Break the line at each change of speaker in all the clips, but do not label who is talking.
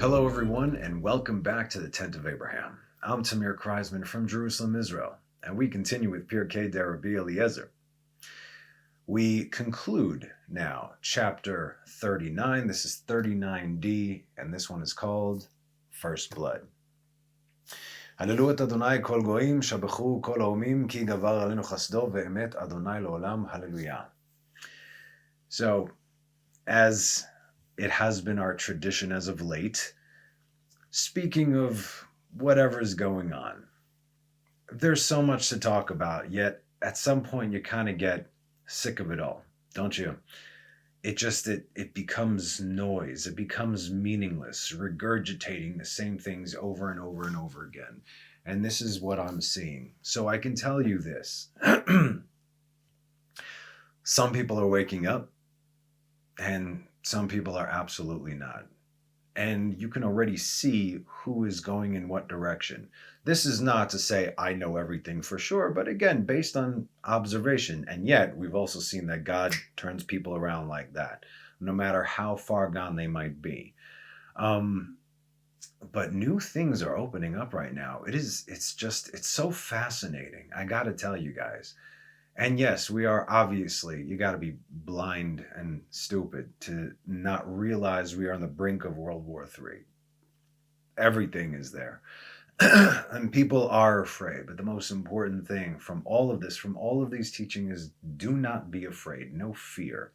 Hello, everyone, and welcome back to the Tent of Abraham. I'm Tamir Kreisman from Jerusalem, Israel, and we continue with Pirkei de Rabbi Eliezer. We conclude now chapter 39. This is 39d, and this one is called First Blood. הללו את אדוני כל גויים, שבחו כל האומים, כי גבר עלינו חסדו ואמת אדוני לעולם, hallelujah. So, as it has been our tradition as of late, speaking of whatever's going on, there's so much to talk about, yet at some point you kind of get sick of it all, don't you? It becomes noise. It becomes meaningless, regurgitating the same things over and over and over again. And this is what I'm seeing. So I can tell you this. Some people are waking up, and some people are absolutely not. And you can already see who is going in what direction. This is not to say I know everything for sure, but again, based on observation. And yet, we've also seen that God turns people around like that, no matter how far gone they might be. But new things are opening up right now. It's so fascinating. I got to tell you guys. And yes, we are obviously, you got to be blind and stupid to not realize we are on the brink of World War III. Everything is there. And people are afraid. But the most important thing from all of this, from all of these teachings, is do not be afraid. No fear.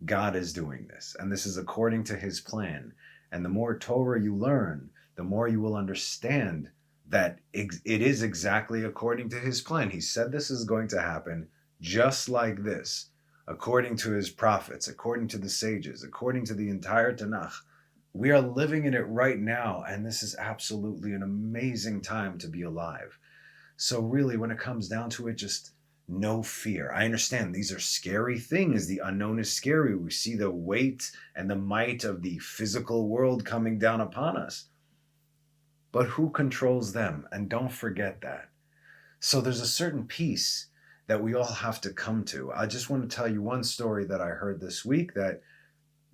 God is doing this. And this is according to his plan. And the more Torah you learn, the more you will understand that it is exactly according to his plan. He said this is going to happen just like this, according to his prophets, according to the sages, according to the entire Tanakh. We are living in it right now, and this is absolutely an amazing time to be alive. So really, when it comes down to it, just no fear. I understand these are scary things. The unknown is scary. We see the weight and the might of the physical world coming down upon us. But who controls them? And don't forget that. So there's a certain peace that we all have to come to. I just want to tell you one story that I heard this week that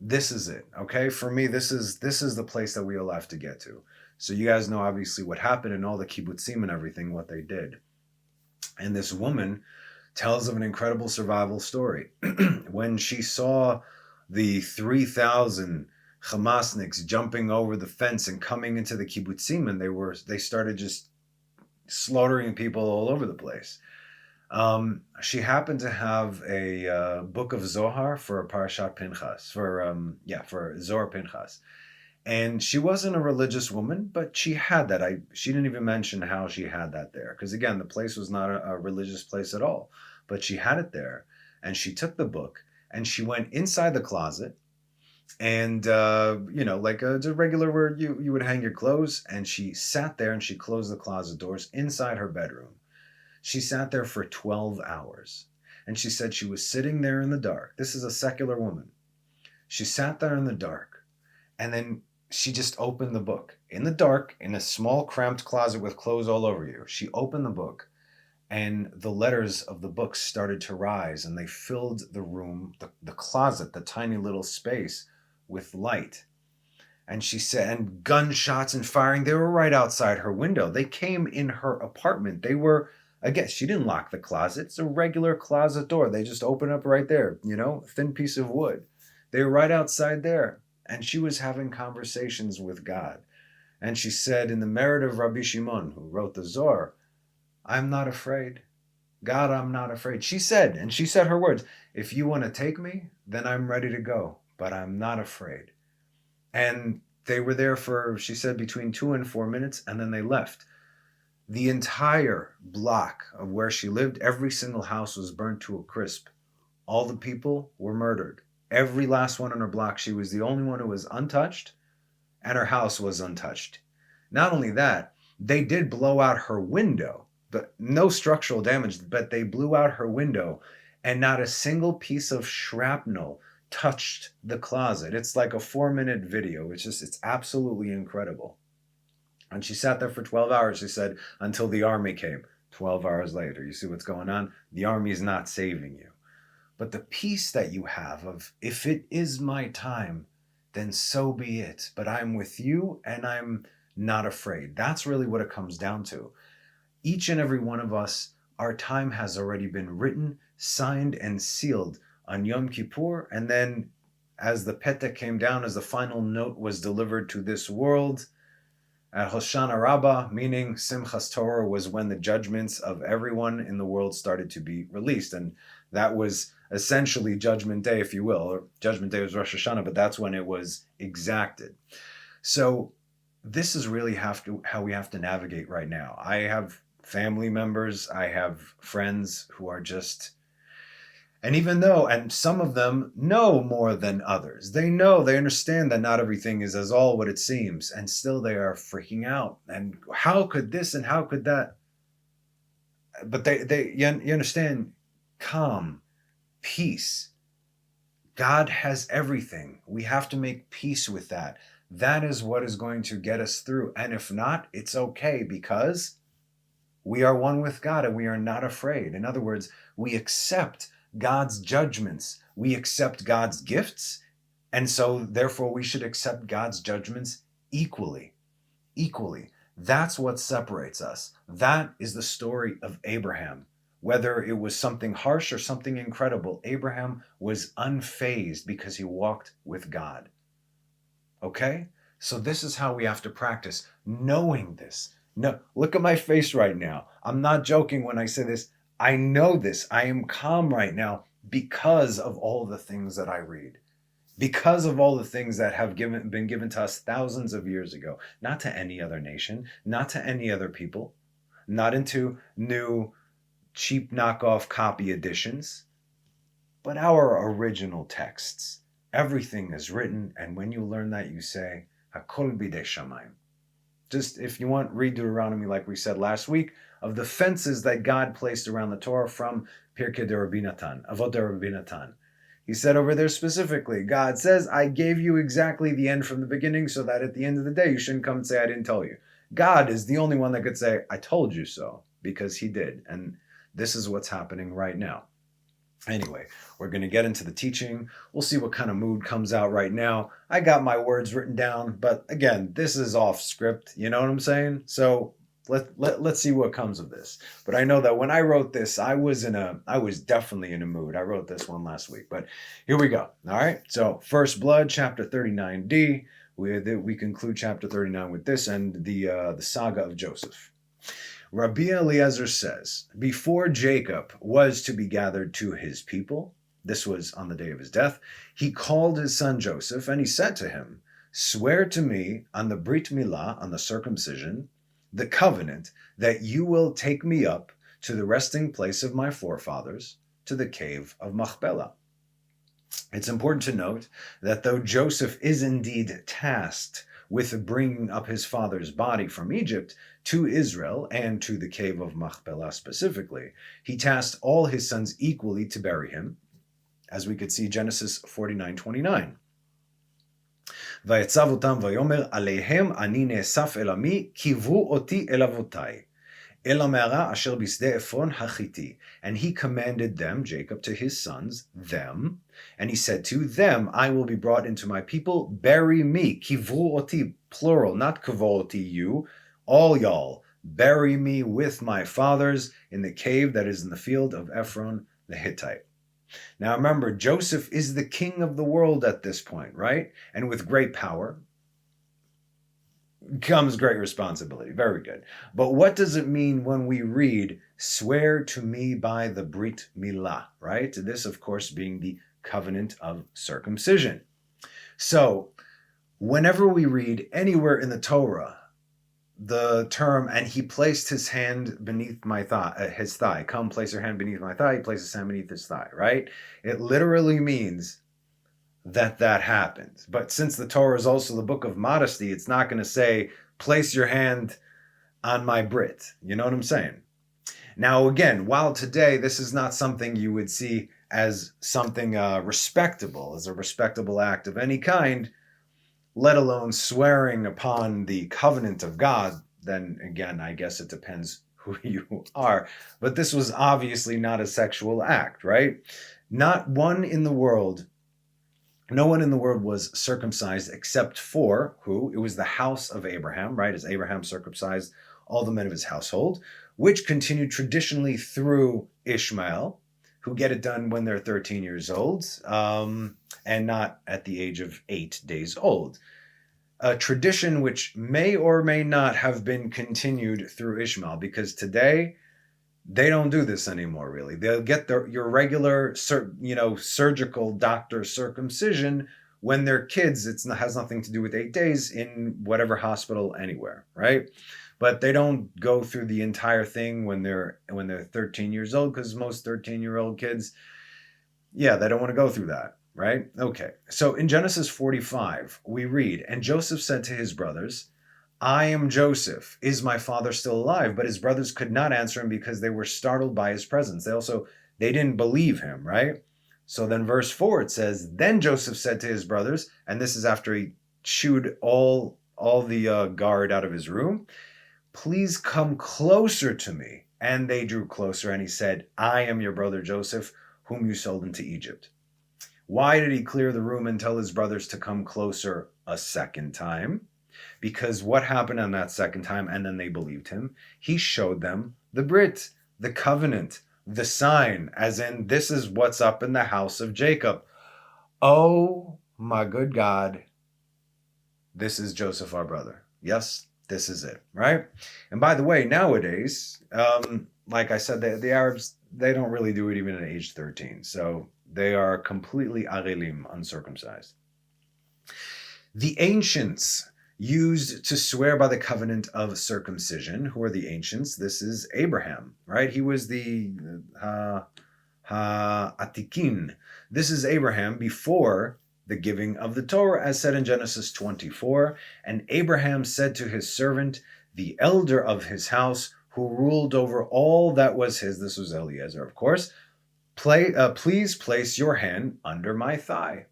this is it, okay? For me, this is the place that we all have to get to. So you guys know obviously what happened and all the kibbutzim and everything, what they did. And this woman tells of an incredible survival story. When she saw the 3,000 Hamasniks jumping over the fence and coming into the kibbutzim, and they started just slaughtering people all over the place. She happened to have a book of Zohar for Parashat Pinchas, for Zohar Pinchas. And she wasn't a religious woman, but she had that. She didn't even mention how she had that there. Because again, the place was not a religious place at all. But she had it there. And she took the book and she went inside the closet. And, like a regular where you would hang your clothes. And she sat there and she closed the closet doors inside her bedroom. She sat there for 12 hours. And she said she was sitting there in the dark. This is a secular woman. She sat there in the dark. And then she just opened the book. In the dark, in a small cramped closet with clothes all over you. She opened the book. And the letters of the book started to rise. And they filled the room, the closet, the tiny little space, with light. And she said, and gunshots and firing, they were right outside her window. They came in her apartment. They were, I guess she didn't lock the closet. It's a regular closet door. They just open up right there, a thin piece of wood. They were right outside there. And she was having conversations with God. And she said, in the merit of Rabbi Shimon, who wrote the Zohar, I'm not afraid. God, I'm not afraid. She said her words, if you want to take me, then I'm ready to go. But I'm not afraid. And they were there for, she said, between 2 and 4 minutes, and then they left. The entire block of where she lived, every single house was burnt to a crisp. All the people were murdered. Every last one on her block, she was the only one who was untouched, and her house was untouched. Not only that, they did blow out her window, but no structural damage, but they blew out her window, and not a single piece of shrapnel touched the closet. It's like a 4-minute video. It's absolutely incredible. And she sat there for 12 hours, she said, until the army came. 12 hours later, you see what's going on? The army is not saving you. But the peace that you have of, if it is my time, then so be it. But I'm with you and I'm not afraid. That's really what it comes down to. Each and every one of us, our time has already been written, signed, and sealed on Yom Kippur. And then as the Petah came down, as the final note was delivered to this world, at Hoshana Rabbah, meaning Simchas Torah, was when the judgments of everyone in the world started to be released. And that was essentially Judgment Day, if you will. Or Judgment Day was Rosh Hashanah, but that's when it was exacted. So this is really how we have to navigate right now. I have family members, I have friends who are just... And even though, and some of them know more than others, they understand that not everything is as all what it seems, and still they are freaking out. And how could this and how could that? But you understand, calm, peace. God has everything. We have to make peace with that. That is what is going to get us through. And if not, it's okay, because we are one with God and we are not afraid. In other words, we accept God's judgments. We accept God's gifts, and so therefore we should accept God's judgments equally. Equally. That's what separates us. That is the story of Abraham. Whether it was something harsh or something incredible, Abraham was unfazed because he walked with God. Okay? So this is how we have to practice, knowing this. No, look at my face right now. I'm not joking when I say this. I know this. I am calm right now because of all the things that I read, because of all the things that have been given to us thousands of years ago, not to any other nation, not to any other people, not into new cheap knockoff copy editions, but our original texts. Everything is written, and when you learn that, you say, Hakol bidei shamayim. Just, if you want, read Deuteronomy like we said last week, of the fences that God placed around the Torah from Pirkei de Rabbi Natan, Avot de Rabbi Natan. He said over there specifically, God says, I gave you exactly the end from the beginning so that at the end of the day you shouldn't come and say I didn't tell you. God is the only one that could say, I told you so, because he did. And this is what's happening right now. Anyway, we're going to get into the teaching. We'll see what kind of mood comes out right now. I got my words written down, but again, this is off script. You know what I'm saying? So let's see what comes of this. But I know that when I wrote this, I was definitely in a mood. I wrote this one last week, but here we go. All right. So First Blood, chapter 39d. We conclude chapter 39 with this and the saga of Joseph. Rabbi Eliezer says, before Jacob was to be gathered to his people, this was on the day of his death, he called his son Joseph, and he said to him, swear to me on the Brit Milah, on the circumcision, the covenant, that you will take me up to the resting place of my forefathers, to the cave of Machpelah. It's important to note that though Joseph is indeed tasked with bringing up his father's body from Egypt to Israel and to the cave of Machpelah specifically, he tasked all his sons equally to bury him, as we could see Genesis 49:29. ויצב אותם ויאמר עליהם אני נאסף אל עמי קיוו אותי אל אבותי אל המערה אשר בשדה עפרון החיתי. And he commanded them, Jacob, to his sons, them, and he said to them, I will be brought into my people, bury me, קיוו אותי, plural, not קבו אותי, you, all y'all, bury me with my fathers in the cave that is in the field of Ephron the Hittite. Now remember, Joseph is the king of the world at this point, right? And with great power comes great responsibility. Very good. But what does it mean when we read, swear to me by the Brit Milah, right? This, of course, being the covenant of circumcision. So whenever we read anywhere in the Torah, the term, and he placed his hand beneath my thigh, his thigh. Come, place your hand beneath my thigh. He placed his hand beneath his thigh, right? It literally means that happened. But since the Torah is also the book of modesty, it's not going to say, place your hand on my Brit. You know what I'm saying? Now, again, while today this is not something you would see as something respectable, as a respectable act of any kind, let alone swearing upon the covenant of God, then again, I guess it depends who you are. But this was obviously not a sexual act, right? Not one in the world No one in the world was circumcised except for who? It was the house of Abraham, right? As Abraham circumcised all the men of his household, which continued traditionally through Ishmael, who get it done when they're 13 years old, and not at the age of 8 days old. A tradition which may or may not have been continued through Ishmael, because today they don't do this anymore, really. They'll get your regular, surgical doctor circumcision when they're kids. It has nothing to do with 8 days in whatever hospital anywhere, right? But they don't go through the entire thing when they're 13 years old, because most 13-year-old kids, yeah, they don't want to go through that, right? Okay. So in Genesis 45, we read, "And Joseph said to his brothers, I am Joseph. Is my father still alive?" But his brothers could not answer him because they were startled by his presence. They didn't believe him, right? So then verse 4, it says, "Then Joseph said to his brothers," and this is after he shooed all the guard out of his room, "Please come closer to me." And they drew closer, and he said, "I am your brother Joseph, whom you sold into Egypt." Why did he clear the room and tell his brothers to come closer a second time? Because what happened on that second time, and then they believed him, he showed them the Brit, the covenant, the sign, as in, this is what's up in the house of Jacob. Oh my good God, this is Joseph, our brother. Yes, this is it, right? And by the way, nowadays, like I said, the Arabs, they don't really do it even at age 13. So they are completely arelim, uncircumcised. The ancients used to swear by the covenant of circumcision. Who are the ancients? This is Abraham, right? He was the Atikin. This is Abraham before the giving of the Torah, as said in Genesis 24. "And Abraham said to his servant, the elder of his house, who ruled over all that was his," this was Eliezer, of course, "please place your hand under my thigh."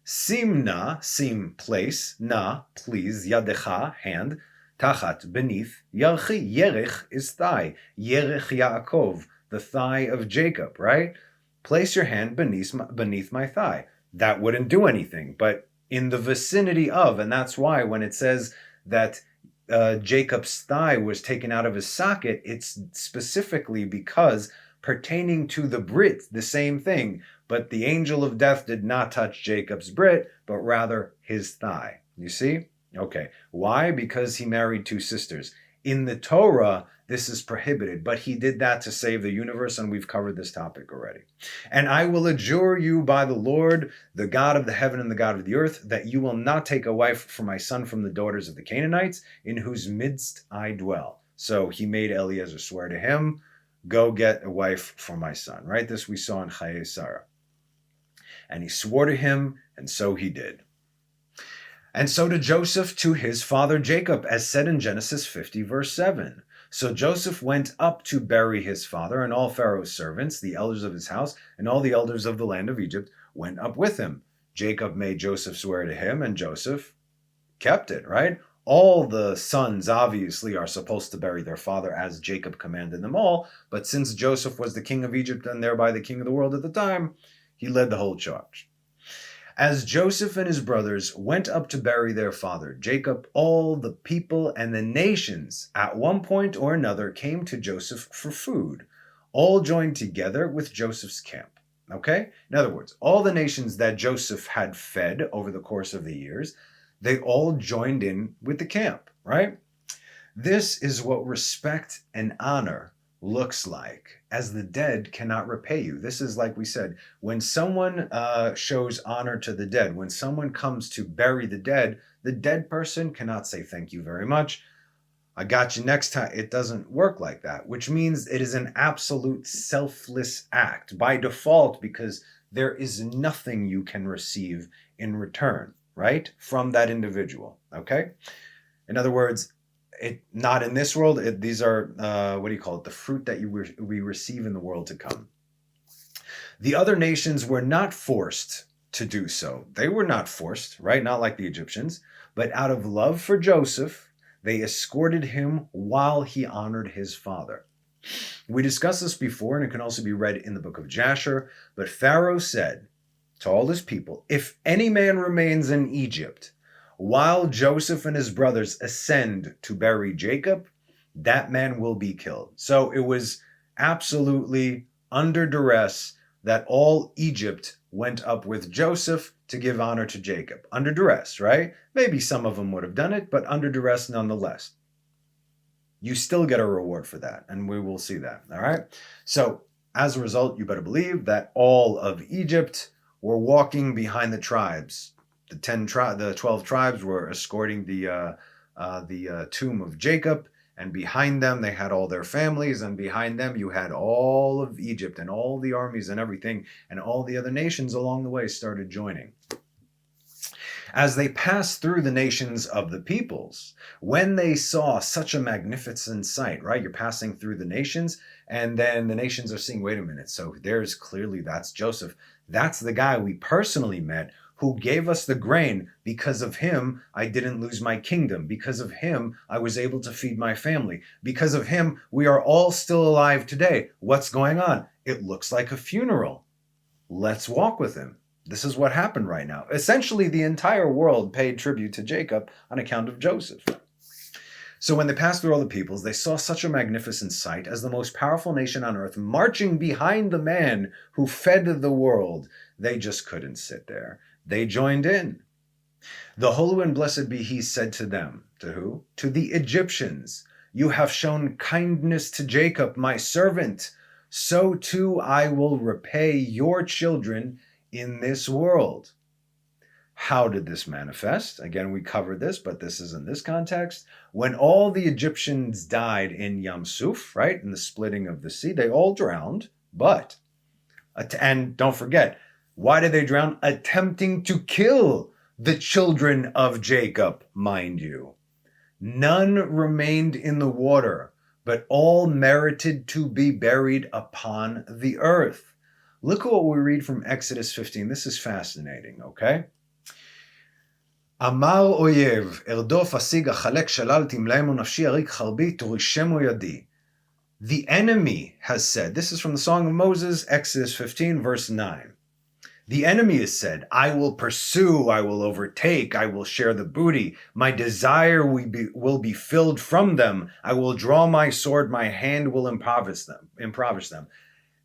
Simna, sim, place, na, please, yadecha, hand, tachat, beneath, yarchi, yerich is thigh, yerich Yaakov, the thigh of Jacob, right? Place your hand beneath my thigh. That wouldn't do anything, but in the vicinity of, and that's why when it says that Jacob's thigh was taken out of his socket, it's specifically because pertaining to the Brit, the same thing. But the angel of death did not touch Jacob's Brit, but rather his thigh. You see? Okay. Why? Because he married two sisters. In the Torah, this is prohibited, but he did that to save the universe, and we've covered this topic already. "And I will adjure you by the Lord, the God of the heaven and the God of the earth, that you will not take a wife for my son from the daughters of the Canaanites, in whose midst I dwell." So he made Eliezer swear to him, "Go get a wife for my son," right? This we saw in Chaye Sarah. "And he swore to him, and so he did. And so did Joseph to his father Jacob, as said in Genesis 50, verse 7. So Joseph went up to bury his father, and all Pharaoh's servants, the elders of his house, and all the elders of the land of Egypt went up with him. Jacob made Joseph swear to him, and Joseph kept it," right? All the sons obviously are supposed to bury their father as Jacob commanded them all, but since Joseph was the king of Egypt and thereby the king of the world at the time, he led the whole charge. "As Joseph and his brothers went up to bury their father Jacob, all the people and the nations at one point or another came to Joseph for food. All joined together with Joseph's camp." Okay? In other words, all the nations that Joseph had fed over the course of the years, they all joined in with the camp, right? This is what respect and honor looks like, as the dead cannot repay you. This is, like we said, when someone shows honor to the dead, when someone comes to bury the dead person cannot say thank you very much. I got you next time. It doesn't work like that, which means it is an absolute selfless act by default, because there is nothing you can receive in return, right, from that individual, okay? In other words, not in this world. These are, the fruit that we receive in the world to come. The other nations were not forced to do so. They were not forced, right? Not like the Egyptians, but out of love for Joseph, they escorted him while he honored his father. We discussed this before, and it can also be read in the book of Jasher. But Pharaoh said to all his people, if any man remains in Egypt while Joseph and his brothers ascend to bury Jacob, that man will be killed. So it was absolutely under duress that all Egypt went up with Joseph to give honor to Jacob. Under duress, right? Maybe some of them would have done it, but under duress nonetheless. You still get a reward for that, and we will see that, all right? So as a result, you better believe that all of Egypt were walking behind the tribes. The 12 tribes were escorting the tomb of Jacob, and behind them they had all their families, and behind them you had all of Egypt and all the armies and everything, and all the other nations along the way started joining. As they passed through the nations of the peoples, when they saw such a magnificent sight, right? You're passing through the nations, and then the nations are seeing, wait a minute, so there's clearly, that's Joseph. That's the guy we personally met who gave us the grain. Because of him, I didn't lose my kingdom. Because of him, I was able to feed my family. Because of him, we are all still alive today. What's going on? It looks like a funeral. Let's walk with him. This is what happened right now. Essentially, the entire world paid tribute to Jacob on account of Joseph. So when they passed through all the peoples, they saw such a magnificent sight as the most powerful nation on earth marching behind the man who fed the world. They just couldn't sit there. They joined in. The Holy and Blessed be He said to them, to who? To the Egyptians, you have shown kindness to Jacob, my servant. So too I will repay your children in this world. How did this manifest? Again, we covered this, but this is in this context. When all the Egyptians died in Yam Suf, right, in the splitting of the sea, they all drowned, but, and don't forget, why did they drown? Attempting to kill the children of Jacob, mind you. None remained in the water, but all merited to be buried upon the earth. Look at what we read from Exodus 15. This is fascinating, okay? Amar oyev, erdof asig achalek shalal timlaim nafshi arik charbi torishemo yadi. The enemy has said, this is from the Song of Moses, Exodus 15, verse 9. The enemy has said, I will pursue, I will overtake, I will share the booty. My desire will be filled from them. I will draw my sword, my hand will impoverish them.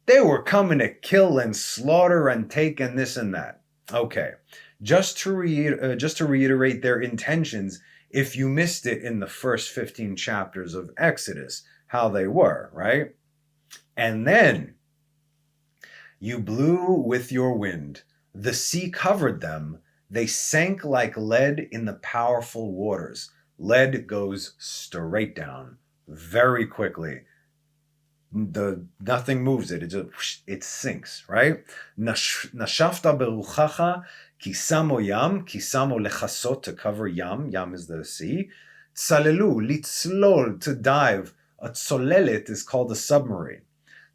They were coming to kill and slaughter and take and this and that. Okay, just to reiterate their intentions, if you missed it in the first 15 chapters of Exodus, how they were, right? And then you blew with your wind. The sea covered them. They sank like lead in the powerful waters. Lead goes straight down very quickly. Nothing moves it. It sinks, right? Nashafta beruchacha kisamo yam, kisamo lechasot, to cover yam. Yam is the sea. Tsalelu, litzlol, to dive. A tsolelet is called a submarine.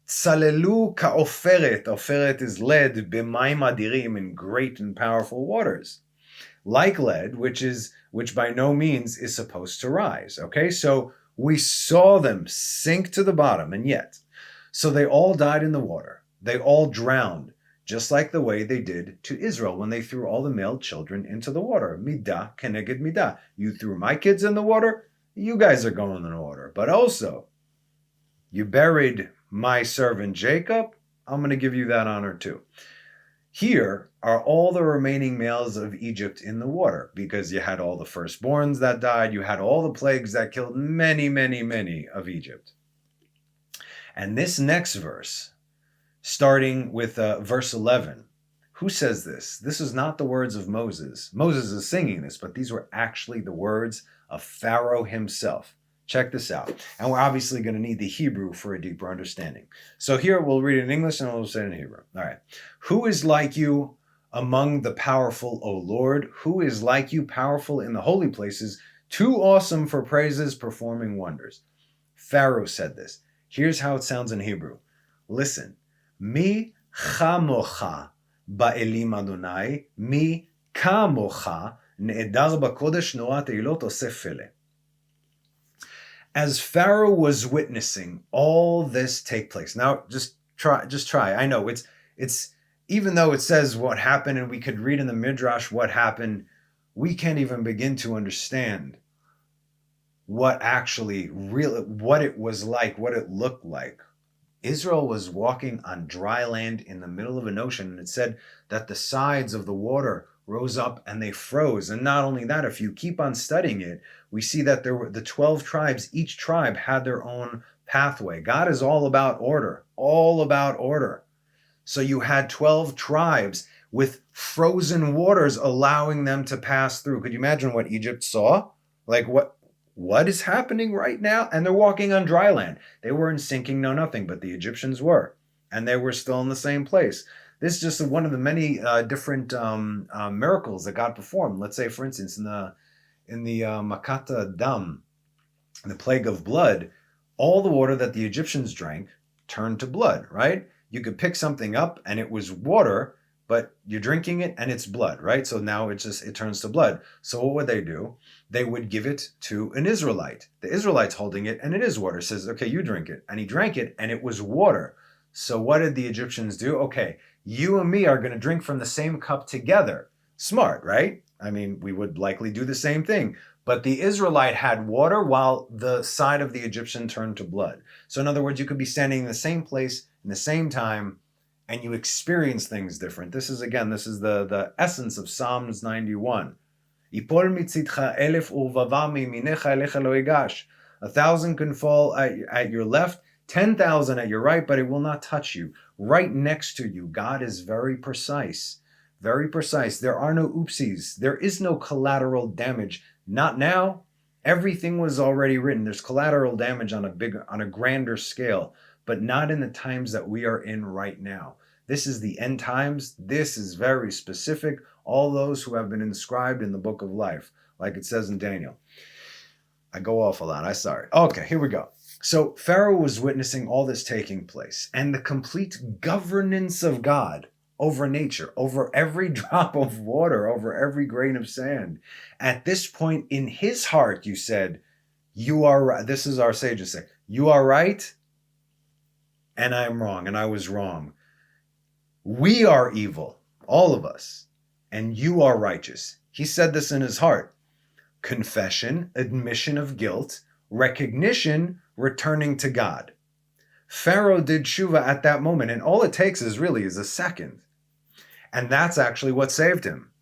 Tsalelu ka'oferet. Oferet is lead, b'mayim adirim, in great and powerful waters. Like lead, which by no means is supposed to rise. Okay, so we saw them sink to the bottom, and yet, so they all died in the water. They all drowned, just like the way they did to Israel when they threw all the male children into the water. Midah keneged midah. You threw my kids in the water, you guys are going in the water. But also, you buried my servant Jacob, I'm going to give you that honor too. Here are all the remaining males of Egypt in the water, because you had all the firstborns that died, you had all the plagues that killed many, many, many of Egypt. And this next verse, starting with verse 11, who says this? This is not the words of Moses. Moses is singing this, but these were actually the words of Pharaoh himself. Check this out. And we're obviously going to need the Hebrew for a deeper understanding. So here we'll read it in English and we'll say it in Hebrew. All right. Who is like you among the powerful, O Lord? Who is like you, powerful in the holy places, too awesome for praises, performing wonders? Pharaoh said this. Here's how it sounds in Hebrew. Listen. Mi chamocha ba'elim Adonai, mi kamocha ne'edar b'kodesh norat eilot osef fele. As Pharaoh was witnessing all this take place. Now, just try. I know it's even though it says what happened and we could read in the Midrash what happened, we can't even begin to understand what it was like, what it looked like. Israel was walking on dry land in the middle of an ocean, and it said that the sides of the water rose up and they froze. And not only that, if you keep on studying it, we see that there were the 12 tribes. Each tribe had their own pathway. God is all about order, all about order. So you had 12 tribes with frozen waters allowing them to pass through. Could you imagine what Egypt saw? Like what is happening right now? And they're walking on dry land. They weren't sinking, no nothing, but the Egyptians were. And they were still in the same place. This is just one of the many different miracles that God performed. Let's say, for instance, in the Makata Dam, the plague of blood, all the water that the Egyptians drank turned to blood, right? You could pick something up and it was water, but you're drinking it and it's blood, right? So now it turns to blood. So what would they do? They would give it to an Israelite. The Israelite's holding it and it is water. Says, okay, you drink it. And he drank it and it was water. So what did the Egyptians do? Okay, you and me are going to drink from the same cup together. Smart, right? I mean, we would likely do the same thing. But the Israelite had water while the side of the Egyptian turned to blood. So in other words, you could be standing in the same place in the same time and you experience things different. This is the essence of Psalms 91. 1,000 can fall at your left, 10,000 at your right, but it will not touch you. Right next to you. God is very precise. Very precise. There are no oopsies. There is no collateral damage. Not now. Everything was already written. There's collateral damage on a grander scale, but not in the times that we are in right now. This is the end times. This is very specific. All those who have been inscribed in the book of life, like it says in Daniel. I go off a lot. I'm sorry. Okay, here we go. So Pharaoh was witnessing all this taking place and the complete governance of God over nature, over every drop of water, over every grain of sand. At this point in his heart, you said, you are right. This is our sages say, you are right and I'm wrong and I was wrong. We are evil, all of us, and you are righteous. He said this in his heart. Confession, admission of guilt, recognition, returning to God. Pharaoh did tshuva at that moment, and all it takes is a second. And that's actually what saved him.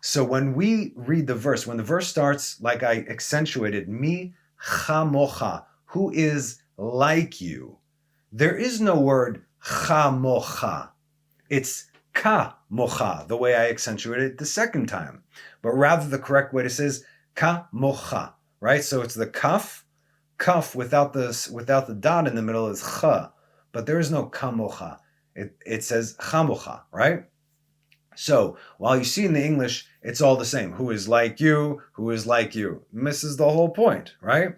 So when we read the verse, when the verse starts, like I accentuated, mi chamocha, who is like you, there is no word chamocha. It's ka mocha, the way I accentuated it the second time. But rather the correct way to say is ka mocha, right? So it's the kaf without the dot in the middle is cha, but there is no ka mocha. It says chamocha, right? So while you see in the English, it's all the same. Who is like you? Who is like you? Misses the whole point, right?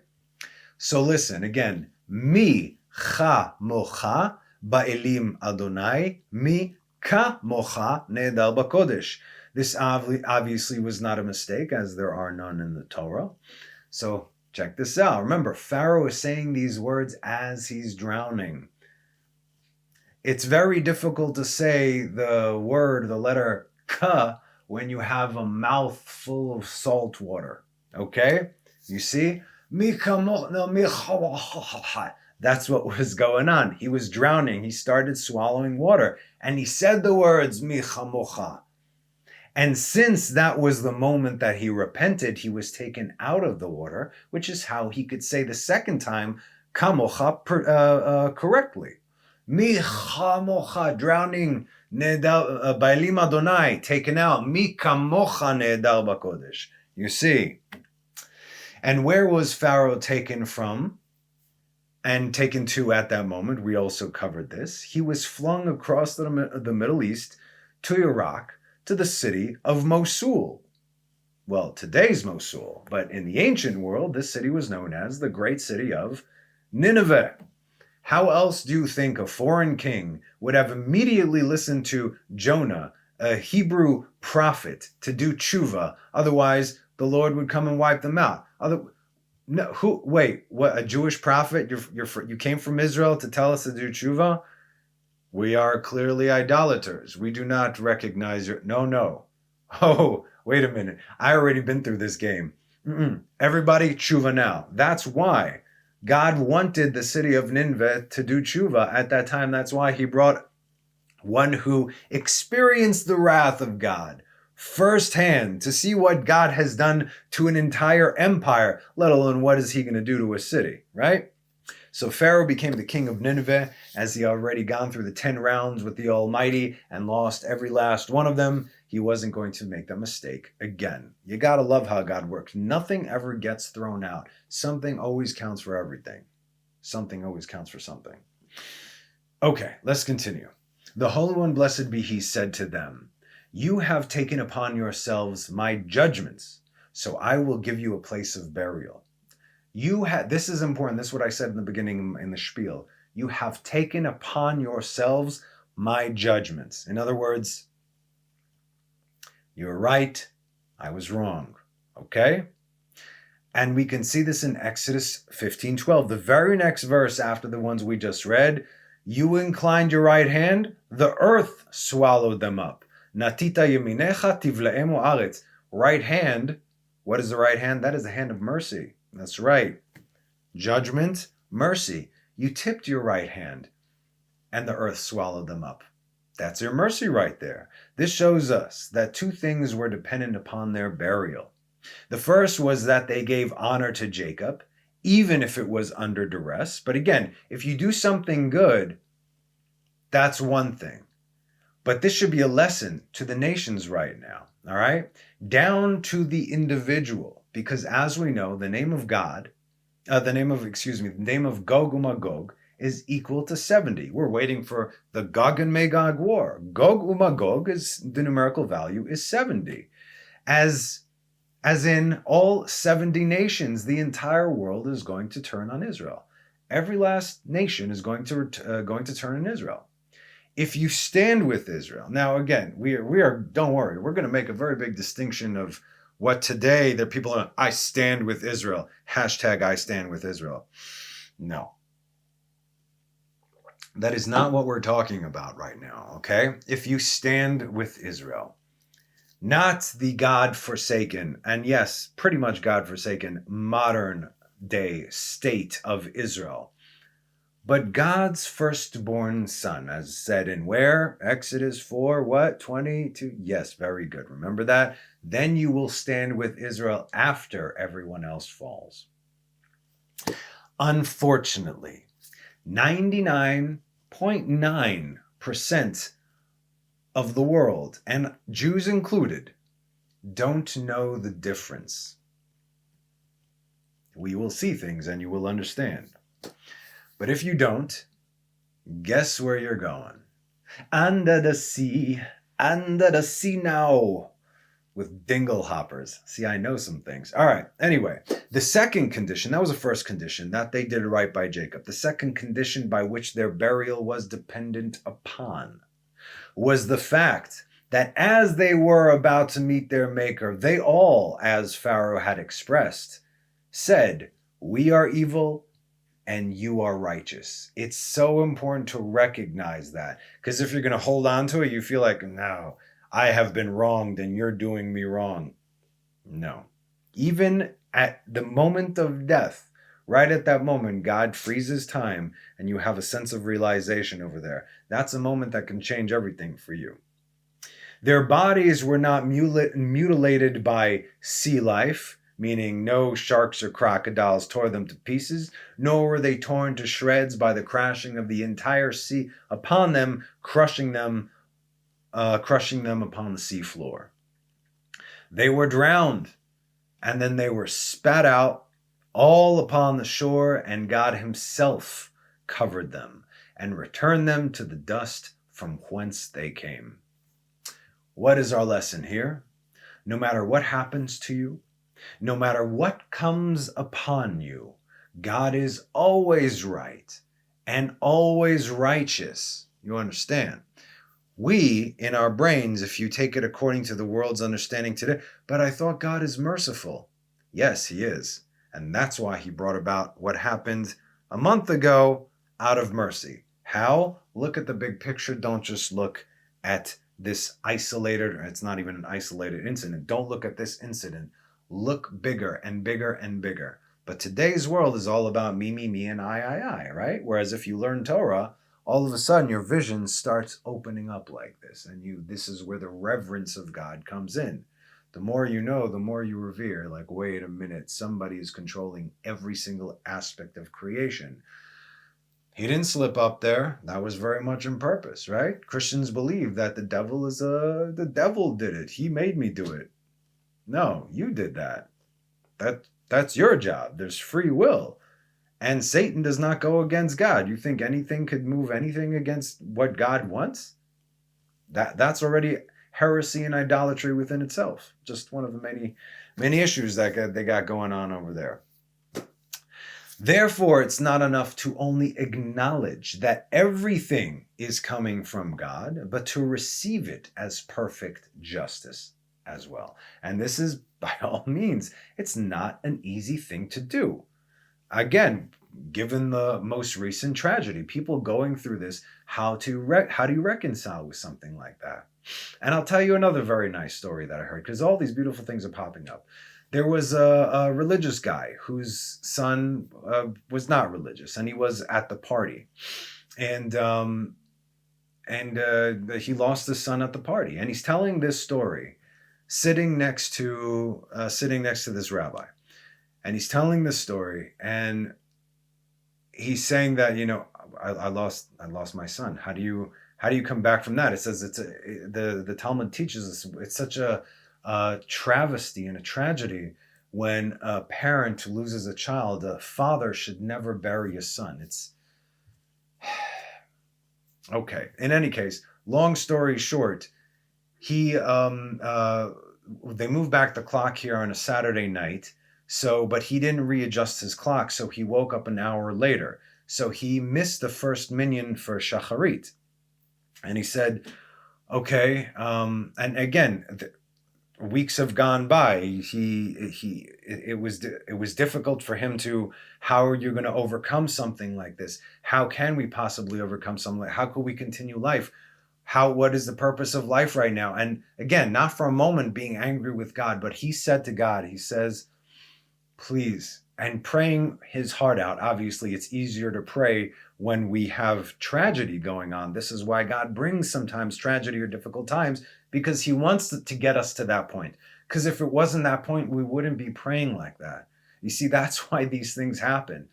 So listen again. Mi cha mocha ba'elim Adonai mi ka mocha ne'edar b'kodesh. This obviously was not a mistake, as there are none in the Torah. So check this out. Remember, Pharaoh is saying these words as he's drowning. It's very difficult to say the letter ka, when you have a mouth full of salt water. Okay? You see? That's what was going on. He was drowning. He started swallowing water. And he said the words, mi chamocha. And since that was the moment that he repented, he was taken out of the water, which is how he could say the second time, kamocha, correctly. Mi chamocha, drowning, ba'elim Adonai, taken out. Mi kamocha ne'edar b'kodesh. You see. And where was Pharaoh taken from and taken to at that moment? We also covered this. He was flung across the Middle East to Iraq, to the city of Mosul. Well, today's Mosul, but in the ancient world, this city was known as the great city of Nineveh. How else do you think a foreign king would have immediately listened to Jonah, a Hebrew prophet, to do tshuva? Otherwise, the Lord would come and wipe them out. What, a Jewish prophet? You came from Israel to tell us to do tshuva? We are clearly idolaters. We do not recognize your... No. Oh, wait a minute. I already been through this game. Everybody tshuva now. That's why God wanted the city of Nineveh to do tshuva at that time. That's why he brought one who experienced the wrath of God firsthand to see what God has done to an entire empire, let alone what is he going to do to a city, right? So Pharaoh became the king of Nineveh, as he already gone through the 10 rounds with the Almighty and lost every last one of them. He wasn't going to make that mistake again. You got to love how God works. Nothing ever gets thrown out. Something always counts for everything. Something always counts for something. Okay, let's continue. The Holy One, blessed be he, said to them, "You have taken upon yourselves my judgments, so I will give you a place of burial." This is important. This is what I said in the beginning in the spiel. You have taken upon yourselves my judgments. In other words, you're right, I was wrong. Okay? And we can see this in Exodus 15:12, the very next verse after the ones we just read. You inclined your right hand, the earth swallowed them up. Natita yeminecha tivlaemu aretz. Right hand, what is the right hand? That is the hand of mercy. That's right. Judgment, mercy. You tipped your right hand, and the earth swallowed them up. That's your mercy right there. This shows us that two things were dependent upon their burial. The first was that they gave honor to Jacob, even if it was under duress. But again, if you do something good, that's one thing. But this should be a lesson to the nations right now, all right? Down to the individual. Because as we know, the name of Gog and Magog is equal to 70. We're waiting for the Gog and Magog war. Gog and Magog, the numerical value is 70. As in all 70 nations, the entire world is going to turn on Israel. Every last nation is going to turn on Israel. If you stand with Israel, now again, we are. Don't worry, we're going to make a very big distinction of what today the people are. I stand with Israel. Hashtag I stand with Israel. No, that is not what we're talking about right now. Okay, if you stand with Israel. Not the God-forsaken, and yes, pretty much God-forsaken, modern day state of Israel, but God's firstborn son, as said in where? Exodus 4, what? 22? Yes, very good. Remember that? Then you will stand with Israel after everyone else falls. Unfortunately, 99.9% of the world, and Jews included, don't know the difference. We will see things and you will understand. But if you don't, guess where you're going? Under the sea now, with dingle hoppers. See, I know some things. All right, anyway, the second condition, that was the first condition, that they did right by Jacob. The second condition by which their burial was dependent upon was the fact that as they were about to meet their maker, they all, as Pharaoh had expressed, said, "We are evil and you are righteous." It's so important to recognize that, because if you're going to hold on to it, you feel like, no, I have been wronged and you're doing me wrong. No. Even at the moment of death, right at that moment, God freezes time and you have a sense of realization over there. That's a moment that can change everything for you. Their bodies were not mutilated by sea life, meaning no sharks or crocodiles tore them to pieces, nor were they torn to shreds by the crashing of the entire sea upon them, crushing them upon the sea floor. They were drowned, and then they were spat out all upon the shore, and God himself covered them and returned them to the dust from whence they came. What is our lesson here? No matter what happens to you, no matter what comes upon you, God is always right and always righteous. You understand? We, in our brains, if you take it according to the world's understanding today, but I thought God is merciful. Yes, he is. And that's why he brought about what happened a month ago out of mercy. How? Look at the big picture. Don't just look at this isolated, or it's not even an isolated incident. Don't look at this incident. Look bigger and bigger and bigger. But today's world is all about me, and I, right? Whereas if you learn Torah, all of a sudden your vision starts opening up like this. And this is where the reverence of God comes in. The more you know, the more you revere. Like, wait a minute, somebody is controlling every single aspect of creation. He didn't slip up there. That was very much on purpose, right? Christians believe that the devil did it. He made me do it. No, you did that. That's your job. There's free will. And Satan does not go against God. You think anything could move anything against what God wants? That's already heresy and idolatry within itself. Just one of the many issues that they got going on over there. Therefore, it's not enough to only acknowledge that everything is coming from God, but to receive it as perfect justice as well. And this is, by all means, it's not an easy thing to do. Again, given the most recent tragedy, people going through this, how do you reconcile with something like that? And I'll tell you another very nice story that I heard, because all these beautiful things are popping up. There was a religious guy whose son was not religious, and he was at the party, and he lost his son at the party, and he's telling this story, sitting next to this rabbi, and he's telling this story, and he's saying that, I lost my son. How do you come back from that? It says the Talmud teaches us it's such a travesty and a tragedy when a parent loses a child. A father should never bury his son. It's okay. In any case, long story short, they moved back the clock here on a Saturday night. But he didn't readjust his clock, so he woke up an hour later. So he missed the first minyan for Shacharit. And he said, okay, and again, weeks have gone by. It was difficult for him to, how are you going to overcome something like this? How can we possibly overcome something like, how could we continue life? What is the purpose of life right now? And again, not for a moment being angry with God, but he said to God, he says, please, and praying his heart out. Obviously, it's easier to pray when we have tragedy going on. This is why God brings sometimes tragedy or difficult times, because he wants to get us to that point. Because if it wasn't that point, we wouldn't be praying like that. You see, that's why these things happen,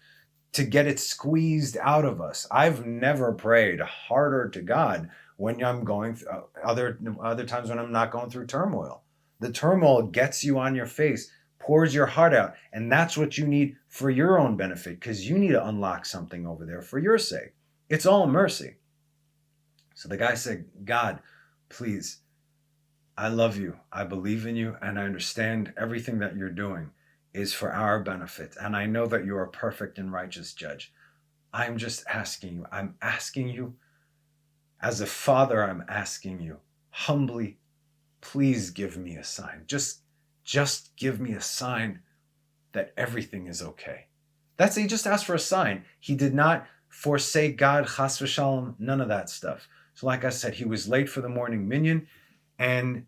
to get it squeezed out of us. I've never prayed harder to God when I'm going through other times when I'm not going through turmoil. The turmoil gets you on your face, pours your heart out, and that's what you need for your own benefit, because you need to unlock something over there for your sake. It's all mercy. So the guy said, God, please, I love you, I believe in you, and I understand everything that you're doing is for our benefit, and I know that you are a perfect and righteous judge. I'm just asking you, as a father, I'm asking you, humbly, please give me a sign. Just give me a sign that everything is okay. He just asked for a sign. He did not forsake God, chas v'shalom, none of that stuff. So like I said, he was late for the morning minyan, and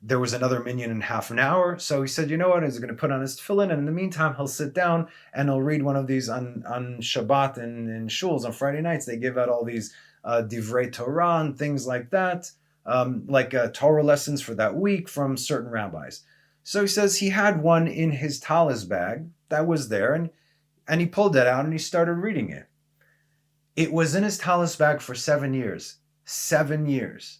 there was another minyan in half an hour. So he said, you know what, he's going to put on his tefillin, and in the meantime, he'll sit down and he'll read one of these on Shabbat and in shuls on Friday nights. They give out all these divrei Torah and things like that, like Torah lessons for that week from certain rabbis. So he says he had one in his talis bag that was there, and he pulled that out and he started reading it. It was in his talis bag for 7 years. 7 years.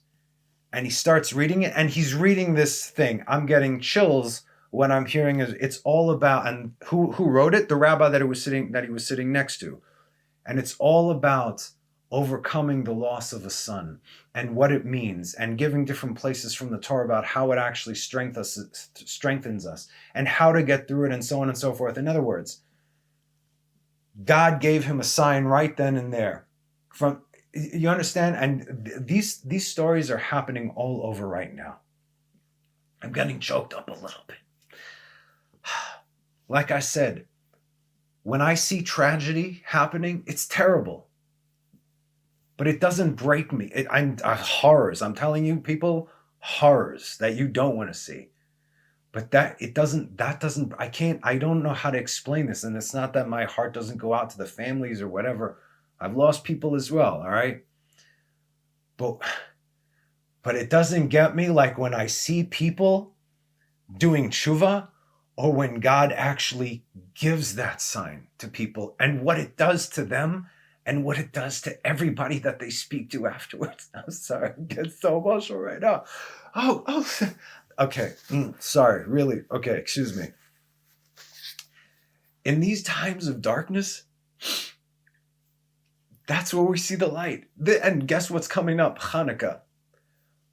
And he starts reading it, and he's reading this thing. I'm getting chills when I'm hearing it. It's all about, and who wrote it? The rabbi that he was sitting next to. And it's all about overcoming the loss of a son and what it means, and giving different places from the Torah about how it actually strengthens us and how to get through it, and so on and so forth. In other words, God gave him a sign right then and there. You understand? And these stories are happening all over right now. I'm getting choked up a little bit. Like I said, when I see tragedy happening, it's terrible. but it doesn't break me. I'm horrors. I'm telling you, people, horrors that you don't want to see. But I don't know how to explain this. And it's not that my heart doesn't go out to the families or whatever. I've lost people as well, all right? But it doesn't get me like when I see people doing tshuva, or when God actually gives that sign to people and what it does to them and what it does to everybody that they speak to afterwards. I'm sorry, I get so emotional right now. Oh, okay. Sorry, really. Okay, excuse me. In these times of darkness, that's where we see the light. And guess what's coming up? Hanukkah.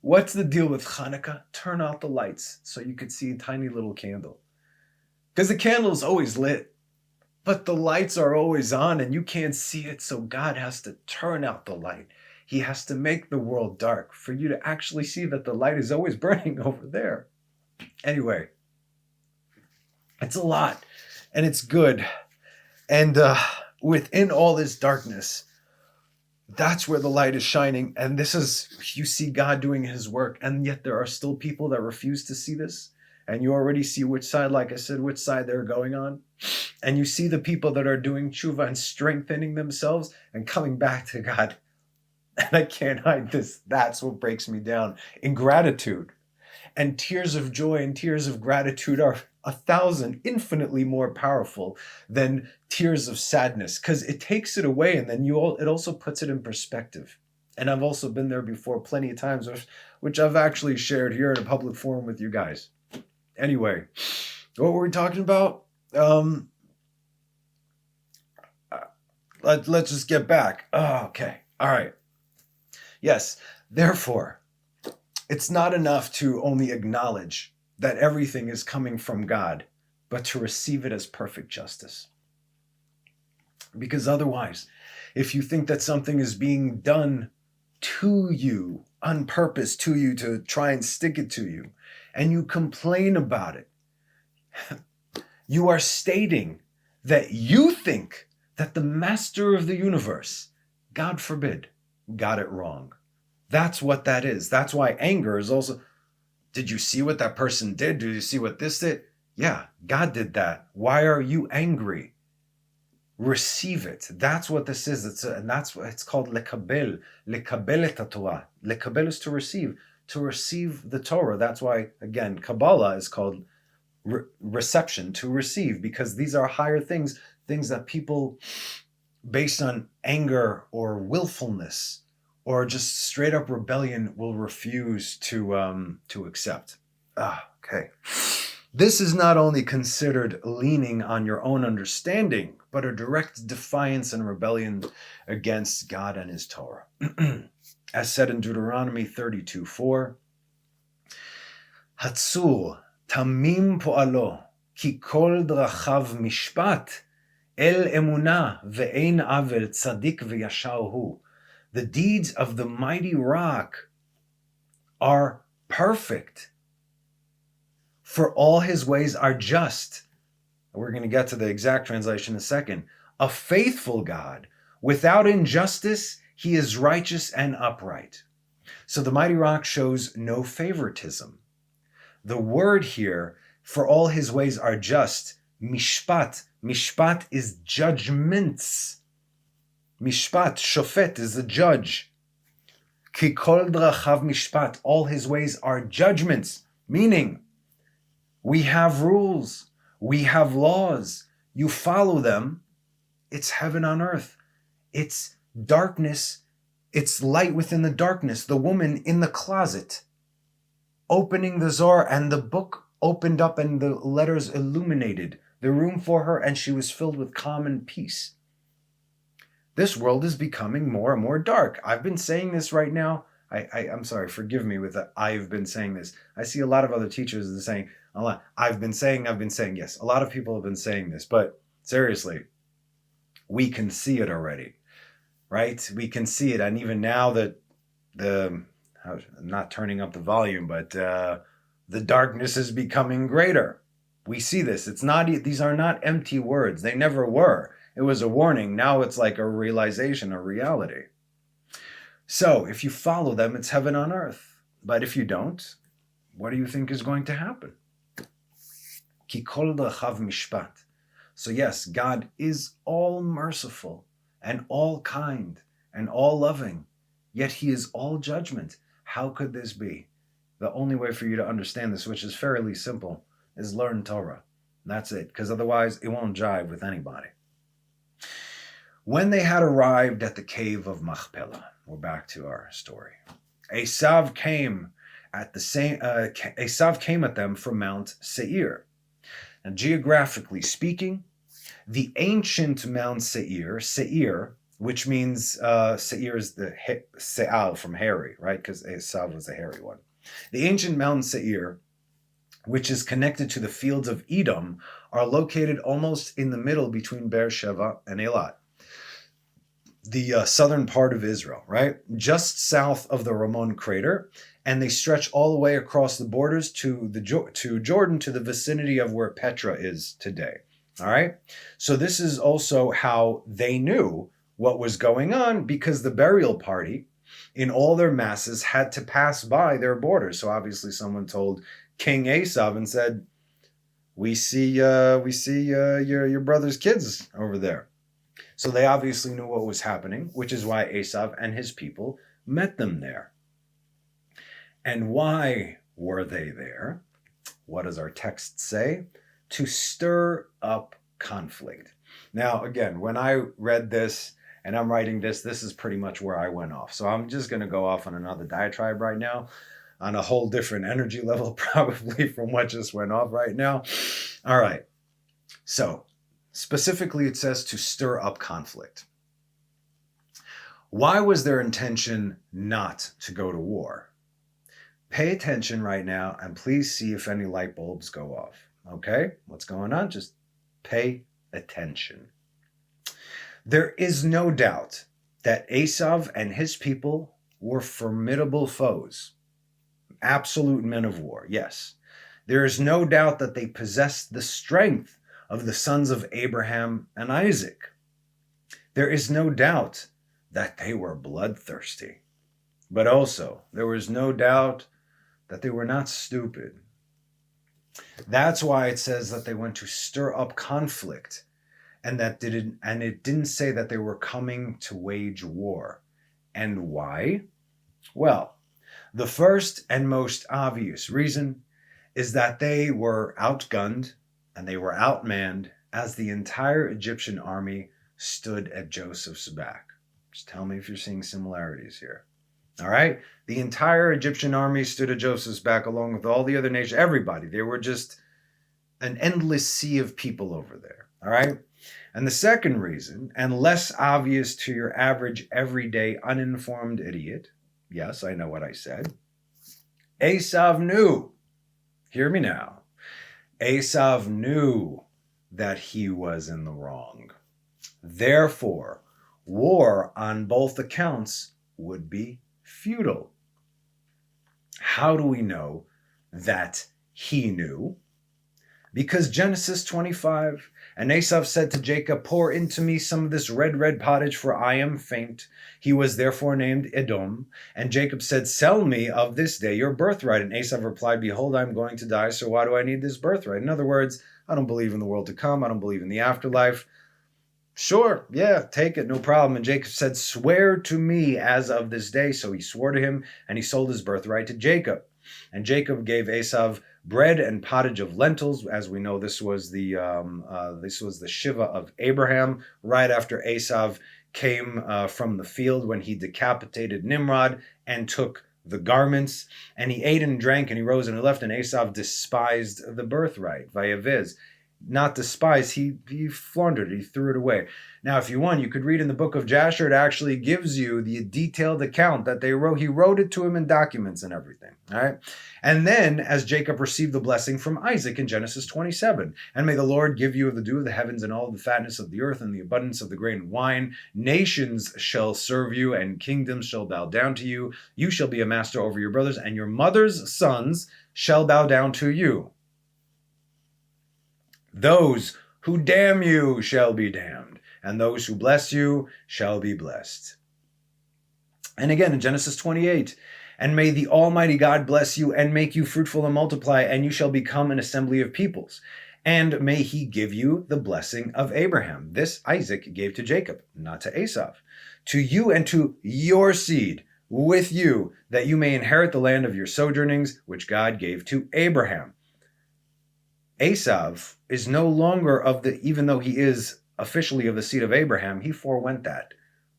What's the deal with Hanukkah? Turn out the lights so you could see a tiny little candle. Because the candle is always lit, but the lights are always on and you can't see it, so God has to turn out the light. He has to make the world dark for you to actually see that the light is always burning over there. Anyway, it's a lot, and it's good. And within all this darkness, that's where the light is shining. And this is, you see God doing his work, and yet there are still people that refuse to see this. And you already see which side, like I said, which side they're going on. And you see the people that are doing tshuva and strengthening themselves and coming back to God. And I can't hide this. That's what breaks me down. In gratitude. And tears of joy and tears of gratitude are 1,000 infinitely more powerful than tears of sadness, because it takes it away, and then it also puts it in perspective. And I've also been there before plenty of times, which I've actually shared here in a public forum with you guys. Anyway, what were we talking about? Let's just get back. Oh, okay. All right. Yes. Therefore, it's not enough to only acknowledge that everything is coming from God, but to receive it as perfect justice. Because otherwise, if you think that something is being done to you, on purpose to you, to try and stick it to you, and you complain about it, you are stating that you think that the master of the universe, God forbid, got it wrong. That's what that is. That's why anger is also, did you see what that person did? Did you see what this did? Yeah, God did that. Why are you angry? Receive it. That's what this is. And that's what it's called lekabel. Lekabel et Torah. Lekabel is to receive the Torah. That's why, again, Kabbalah is called reception, to receive, because these are higher things that people, based on anger or willfulness or just straight up rebellion, will refuse to accept. Okay. This is not only considered leaning on your own understanding, but a direct defiance and rebellion against God and his Torah. As said in Deuteronomy 32:4, Hatzur tamim po'alo, ki kol drachav mishpat, el emunah ve'ein avel tzadik ve'yashar hu. The deeds of the mighty rock are perfect, for all his ways are just. We're going to get to the exact translation in a second. A faithful God, without injustice, he is righteous and upright. So the mighty rock shows no favoritism. The word here, for all his ways are just, mishpat. Mishpat is judgments. Mishpat, shofet, is a judge. Ki kol drachav mishpat, all his ways are judgments, meaning we have rules, we have laws. You follow them, it's heaven on earth. It's darkness, it's light within the darkness. The woman in the closet, opening the Zohar, and the book opened up and the letters illuminated the room for her, and she was filled with calm and peace. This world is becoming more and more dark. I've been saying this right now. I'm sorry, forgive me with that. I've been saying this. I see a lot of other teachers that are saying, a lot. I've been saying. Yes, a lot of people have been saying this, but seriously, we can see it already, right? We can see it. And even now that I'm not turning up the volume, but the darkness is becoming greater. We see this. These are not empty words. They never were. It was a warning. Now it's like a realization, a reality. So if you follow them, it's heaven on earth. But if you don't, what do you think is going to happen? Ki kol dachav mishpat. So yes, God is all merciful and all kind and all loving, yet he is all judgment. How could this be? The only way for you to understand this, which is fairly simple, is learn Torah. That's it, because otherwise it won't jive with anybody. When they had arrived at the cave of Machpelah, we're back to our story. Esav came at them from Mount Seir. Now, geographically speaking, the ancient Mount Seir, which means Seir is the Se'al from hairy, right? Because Esav was a hairy one. The ancient Mount Seir, which is connected to the fields of Edom, are located almost in the middle between Beersheba and Eilat, the southern part of Israel, right? Just south of the Ramon crater, and they stretch all the way across the borders to Jordan, to the vicinity of where Petra is today. All right? So this is also how they knew what was going on, because the burial party in all their masses had to pass by their borders. So obviously someone told King Esav and said, we see your brother's kids over there. So they obviously knew what was happening, which is why Esav and his people met them there. And why were they there? What does our text say? To stir up conflict. Now, again, when I read this and I'm writing this, this is pretty much where I went off. So I'm just going to go off on another diatribe right now, on a whole different energy level, probably from what just went off right now. All right. So specifically, it says to stir up conflict. Why was their intention not to go to war? Pay attention right now and please see if any light bulbs go off. Okay? What's going on? Just pay attention. There is no doubt that Esav and his people were formidable foes. Absolute men of war, yes. There is no doubt that they possessed the strength of the sons of Abraham and Isaac. There is no doubt that they were bloodthirsty. But also, there was no doubt that they were not stupid. That's why it says that they went to stir up conflict, and it didn't say that they were coming to wage war. And why? Well, the first and most obvious reason is that they were outgunned and they were outmanned as the entire Egyptian army stood at Joseph's back. Just tell me if you're seeing similarities here. All right? The entire Egyptian army stood at Joseph's back along with all the other nations, everybody. They were just an endless sea of people over there. All right? And the second reason, and less obvious to your average, everyday, uninformed idiot, yes, I know what I said, Esav knew, hear me now, Esav knew that he was in the wrong. Therefore, war on both accounts would be futile. How do we know that he knew? Because Genesis 25, and Esav said to Jacob, pour into me some of this red pottage, for I am faint. He was therefore named Edom. And Jacob said, sell me of this day your birthright. And Esav replied, behold, I am going to die, so why do I need this birthright? In other words, I don't believe in the world to come. I don't believe in the afterlife. Sure, yeah, take it, no problem. And Jacob said, swear to me as of this day. So he swore to him, and he sold his birthright to Jacob. And Jacob gave Esav bread and pottage of lentils. As we know, this was the Shiva of Abraham, right after Esav came from the field when he decapitated Nimrod and took the garments. And he ate and drank, and he rose and he left. And Esav despised the birthright, vayaviz. Not despised, he floundered it, he threw it away. Now, if you want, you could read in the book of Jasher, it actually gives you the detailed account that he wrote it to him in documents and everything. All right. And then, as Jacob received the blessing from Isaac in Genesis 27, and may the Lord give you of the dew of the heavens and all of the fatness of the earth and the abundance of the grain and wine. Nations shall serve you, and kingdoms shall bow down to you. You shall be a master over your brothers, and your mother's sons shall bow down to you. Those who damn you shall be damned, and those who bless you shall be blessed. And again, in Genesis 28, and may the Almighty God bless you and make you fruitful and multiply, and you shall become an assembly of peoples. And may he give you the blessing of Abraham. This Isaac gave to Jacob, not to Esau. To you and to your seed with you, that you may inherit the land of your sojournings, which God gave to Abraham. Esau is no longer even though he is officially of the seed of Abraham, he forewent that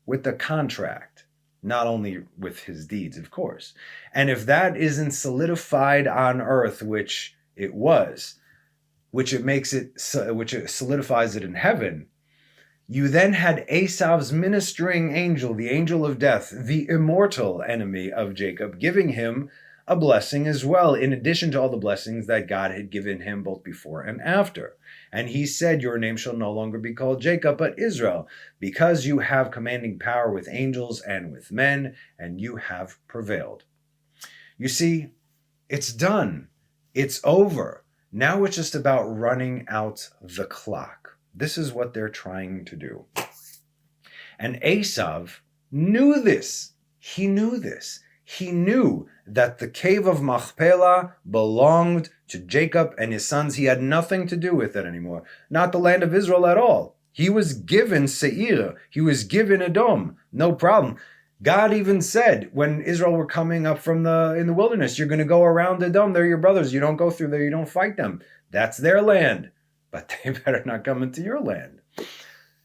with the contract, not only with his deeds, of course. And if that isn't solidified on earth, which it was, which it solidifies it in heaven, you then had Esau's ministering angel, the angel of death, the immortal enemy of Jacob, giving him a blessing as well, in addition to all the blessings that God had given him both before and after. And he said, your name shall no longer be called Jacob, but Israel, because you have commanding power with angels and with men, and you have prevailed. You see, it's done. It's over. Now it's just about running out the clock. This is what they're trying to do. And Esau knew this. He knew this. He knew that the cave of Machpelah belonged to Jacob and his sons. He had nothing to do with it anymore. Not the land of Israel at all. He was given Seir. He was given Edom. No problem. God even said when Israel were coming up in the wilderness, you're going to go around Edom. They're your brothers. You don't go through there. You don't fight them. That's their land. But they better not come into your land.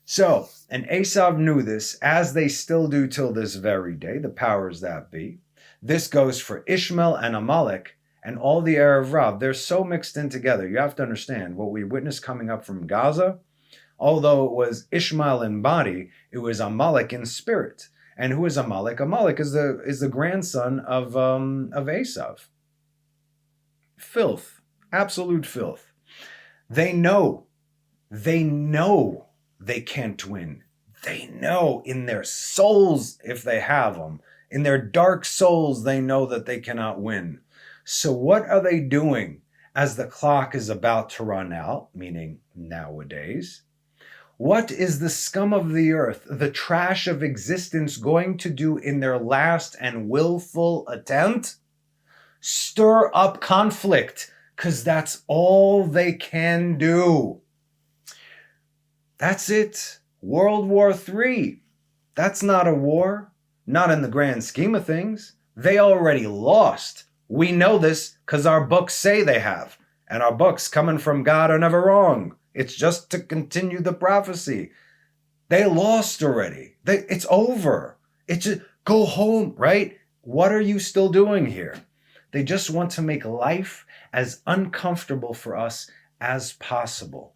So, and Esau knew this, as they still do till this very day, the powers that be. This goes for Ishmael and Amalek and all the Erev Rav. They're so mixed in together. You have to understand what we witnessed coming up from Gaza. Although it was Ishmael in body, it was Amalek in spirit. And who is Amalek? Amalek is the grandson of Esau. Filth, absolute filth. They know they can't win. They know in their souls, if they have them, in their dark souls, they know that they cannot win. So what are they doing as the clock is about to run out, meaning nowadays? What is the scum of the earth, the trash of existence, going to do in their last and willful attempt? Stir up conflict, because that's all they can do. That's it. World War III. That's not a war. Not in the grand scheme of things. They already lost. We know this because our books say they have. And our books coming from God are never wrong. It's just to continue the prophecy. They lost already. It's over. It's just, go home, right? What are you still doing here? They just want to make life as uncomfortable for us as possible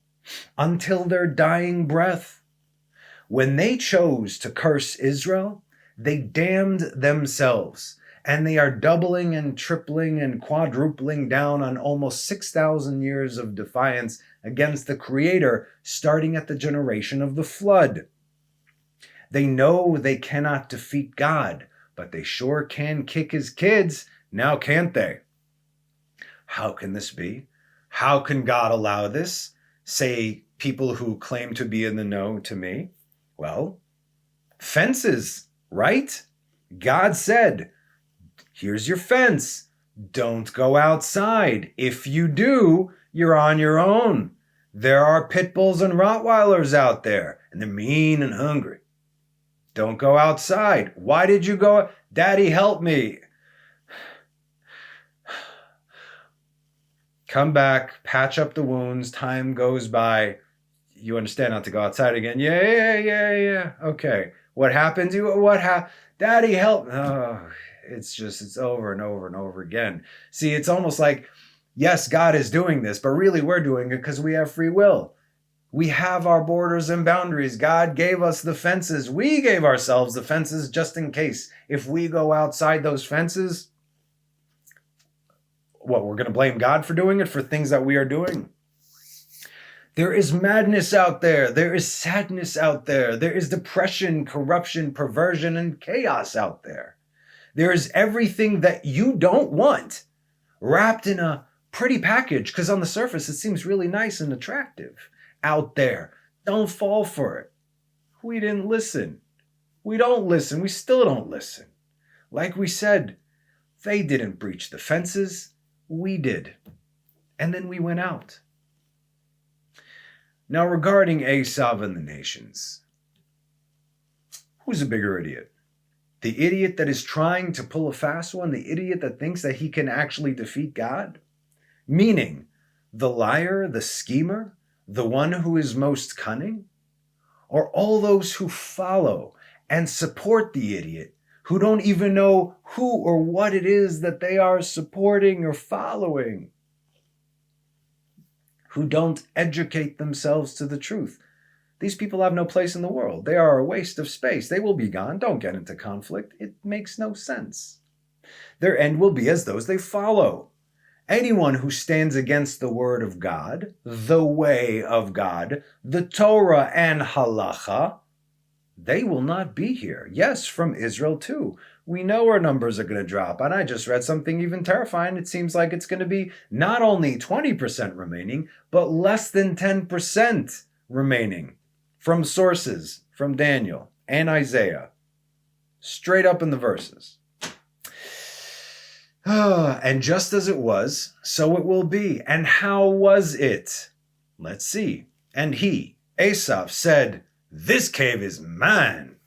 until their dying breath. When they chose to curse Israel, they damned themselves. And they are doubling and tripling and quadrupling down on almost 6,000 years of defiance against the Creator, starting at the generation of the flood. They know they cannot defeat God, but they sure can kick his kids, now can't they? How can this be? How can God allow this? Say people who claim to be in the know to me. Well, fences, right? God said, here's your fence. Don't go outside. If you do, you're on your own. There are pit bulls and Rottweilers out there, and they're mean and hungry. Don't go outside. Why did you go? Daddy, help me. Come back, patch up the wounds. Time goes by. You understand not to go outside again. Yeah. Okay. What happened to you? Daddy, help. Oh, it's over and over and over again. See, it's almost like, yes, God is doing this, but really we're doing it because we have free will. We have our borders and boundaries. God gave us the fences. We gave ourselves the fences just in case. If we go outside those fences, what, we're going to blame God for doing it, for things that we are doing? There is madness out there. There is sadness out there. There is depression, corruption, perversion, and chaos out there. There is everything that you don't want wrapped in a pretty package, because on the surface it seems really nice and attractive out there. Don't fall for it. We didn't listen. We don't listen. We still don't listen. Like we said, they didn't breach the fences. We did. And then we went out. Now, regarding Esav and the nations, who's a bigger idiot? The idiot that is trying to pull a fast one? The idiot that thinks that he can actually defeat God? Meaning, the liar, the schemer, the one who is most cunning? Or all those who follow and support the idiot, who don't even know who or what it is that they are supporting or following, who don't educate themselves to the truth? These people have no place in the world. They are a waste of space. They will be gone. Don't get into conflict. It makes no sense. Their end will be as those they follow. Anyone who stands against the word of God, the way of God, the Torah and halacha, they will not be here. Yes, from Israel too. We know our numbers are going to drop. And I just read something even terrifying. It seems like it's going to be not only 20% remaining, but less than 10% remaining. From sources, from Daniel and Isaiah, straight up in the verses. And just as it was, so it will be. And how was it? Let's see. And he, Esav, said, "This cave is mine."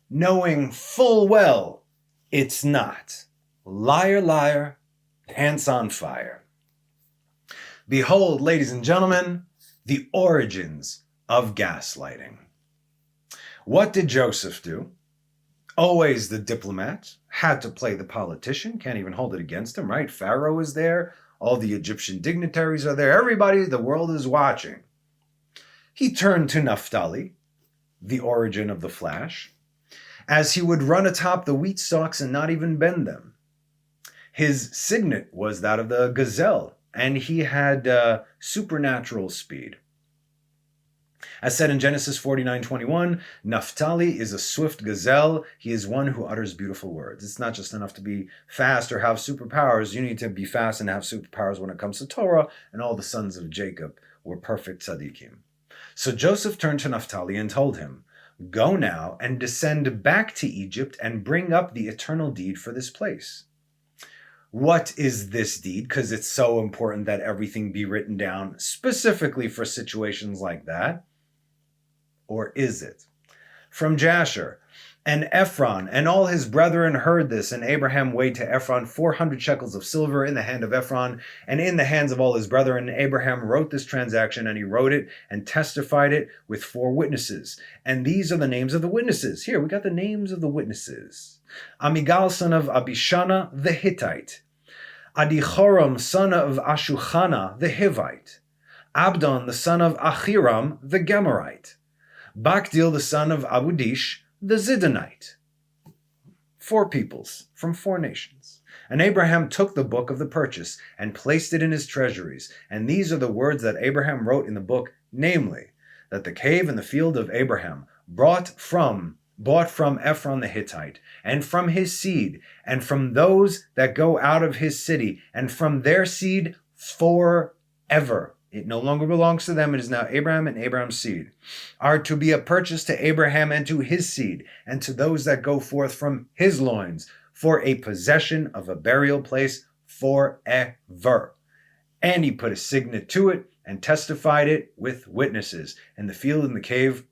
Knowing full well it's not. Liar, liar, pants on fire. Behold, ladies and gentlemen, the origins of gaslighting. What did Joseph do? Always the diplomat, had to play the politician, can't even hold it against him, right? Pharaoh is there, all the Egyptian dignitaries are there, everybody, the world is watching. He turned to Naphtali, the origin of the flash, as he would run atop the wheat stalks and not even bend them. His signet was that of the gazelle, and he had supernatural speed. As said in Genesis 49:21, Naphtali is a swift gazelle. He is one who utters beautiful words. It's not just enough to be fast or have superpowers. You need to be fast and have superpowers when it comes to Torah, and all the sons of Jacob were perfect tzaddikim. So Joseph turned to Naphtali and told him, "Go now and descend back to Egypt and bring up the eternal deed for this place." What is this deed? Because it's so important that everything be written down specifically for situations like that. Or is it? From Jasher, and Ephron and all his brethren heard this, and Abraham weighed to Ephron 400 shekels of silver in the hand of Ephron, and in the hands of all his brethren. Abraham wrote this transaction, and he wrote it and testified it with 4 witnesses. And these are the names of the witnesses. Here, we got the names of the witnesses. Amigal, son of Abishana, the Hittite. Adichoram, son of Ashuchana, the Hivite. Abdon, the son of Achiram, the Gemerite. Bakdil, the son of Abudish, the Zidonite. 4 peoples from 4 nations. And Abraham took the book of the purchase and placed it in his treasuries. And these are the words that Abraham wrote in the book, namely, that the cave and the field of Abraham bought from Ephron the Hittite, and from his seed, and from those that go out of his city, and from their seed forever. It no longer belongs to them. It is now Abraham and Abraham's seed, are to be a purchase to Abraham and to his seed, and to those that go forth from his loins, for a possession of a burial place forever. And he put a signet to it and testified it with witnesses. And the field and the cave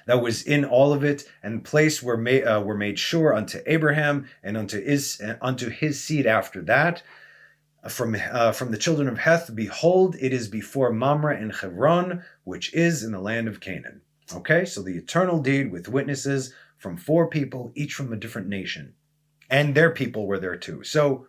that was in all of it, and place were made sure unto Abraham and unto his seed after that. From the children of Heth, behold, it is before Mamre and Hebron, which is in the land of Canaan. Okay, so the eternal deed with witnesses from 4 people, each from a different nation. And their people were there too. So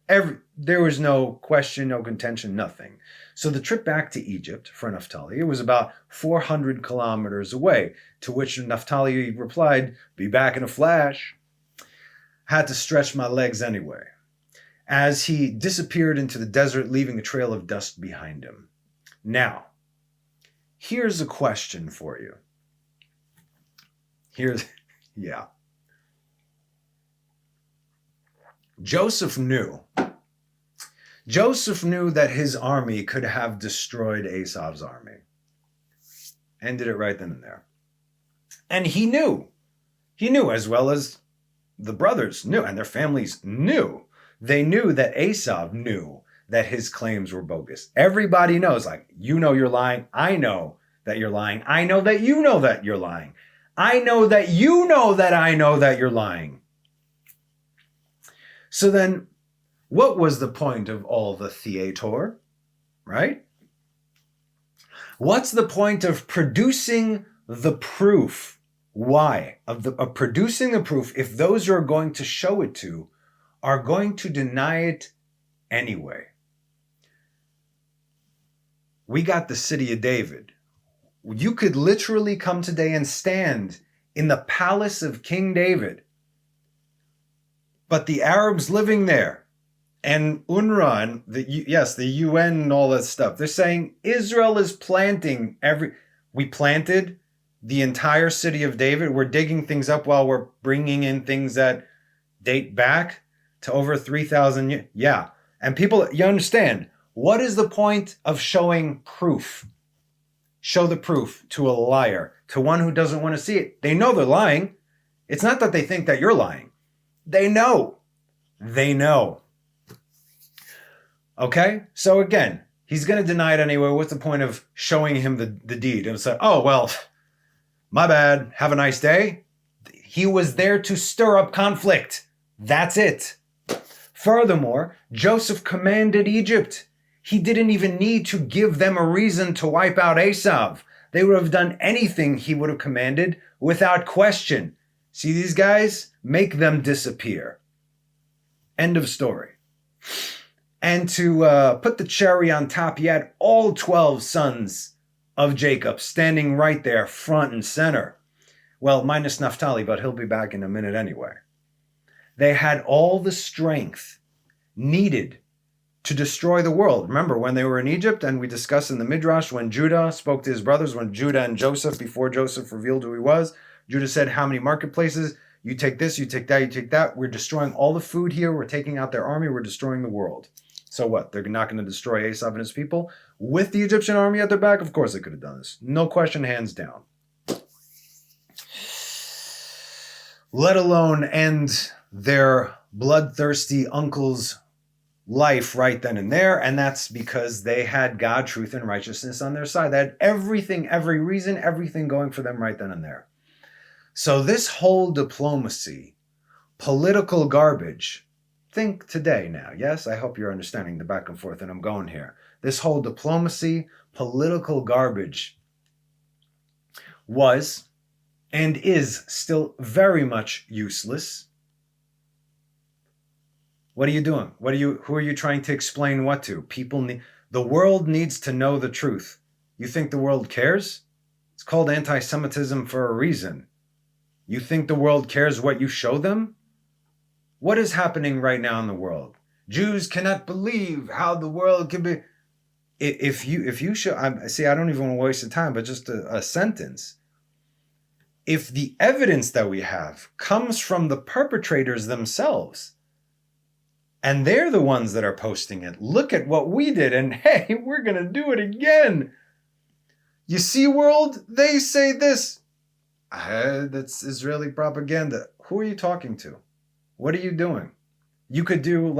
there was no question, no contention, nothing. So the trip back to Egypt for Naphtali, it was about 400 kilometers away, to which Naphtali replied, "Be back in a flash." Had to stretch my legs anyway, as he disappeared into the desert, leaving a trail of dust behind him. Now, here's a question for you. Joseph knew that his army could have destroyed Esav's army. Ended it right then and there. And he knew as well as the brothers knew, and their families knew. They knew that Esau knew that his claims were bogus. Everybody knows, like, you know you're lying. I know that you're lying. I know that you know that you're lying. I know that you know that I know that you're lying. So then, what was the point of all the theater, right? What's the point of producing the proof? Why? Of producing the proof if those who are going to show it to are going to deny it anyway? We got the city of David. You could literally come today and stand in the palace of King David. But the Arabs living there, and UNRWA, and the UN and all that stuff, they're saying Israel is planting we planted the entire city of David. We're digging things up while we're bringing in things that date back to over 3,000 years. Yeah. And people, you understand, what is the point of showing proof? Show the proof to a liar, to one who doesn't want to see it. They know they're lying. It's not that they think that you're lying. They know. They know. Okay? So again, he's going to deny it anyway. What's the point of showing him the deed? And say, oh, well, my bad. Have a nice day. He was there to stir up conflict. That's it. Furthermore, Joseph commanded Egypt. He didn't even need to give them a reason to wipe out Esau. They would have done anything he would have commanded without question. See these guys? Make them disappear. End of story. And to put the cherry on top, he had all 12 sons of Jacob standing right there, front and center. Well, minus Naphtali, but he'll be back in a minute anyway. They had all the strength needed to destroy the world. Remember when they were in Egypt, and we discussed in the Midrash when Judah spoke to his brothers, when Judah and Joseph, before Joseph revealed who he was, Judah said, how many marketplaces? You take this, you take that, you take that. We're destroying all the food here. We're taking out their army. We're destroying the world. So what? They're not going to destroy Esau and his people with the Egyptian army at their back? Of course they could have done this. No question, hands down. Let alone end their bloodthirsty uncle's life right then and there. And that's because they had God, truth, and righteousness on their side. They had everything, every reason, everything going for them right then and there. So this whole diplomacy, political garbage, think today now. Yes, I hope you're understanding the back and forth that I'm going here. This whole diplomacy, political garbage was and is still very much useless. What are you doing? Who are you trying to explain what to? The world needs to know the truth. You think the world cares? It's called anti-Semitism for a reason. You think the world cares what you show them? What is happening right now in the world? Jews cannot believe how the world can be. If you show, I don't even want to waste the time, but just a sentence. If the evidence that we have comes from the perpetrators themselves, and they're the ones that are posting it, look at what we did, and hey, we're going to do it again. You see, world, they say this. That's Israeli propaganda. Who are you talking to? What are you doing? You could do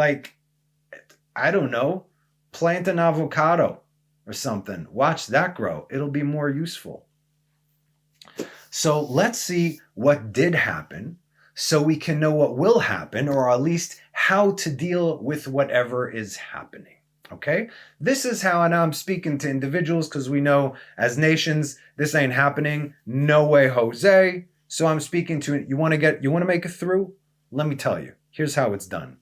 I don't know, plant an avocado or something. Watch that grow. It'll be more useful. So let's see what did happen so we can know what will happen, or at least how to deal with whatever is happening. Okay? This is how, and I'm speaking to individuals because we know as nations, this ain't happening. No way, Jose. So I'm speaking to, you want to make it through? Let me tell you. Here's how it's done.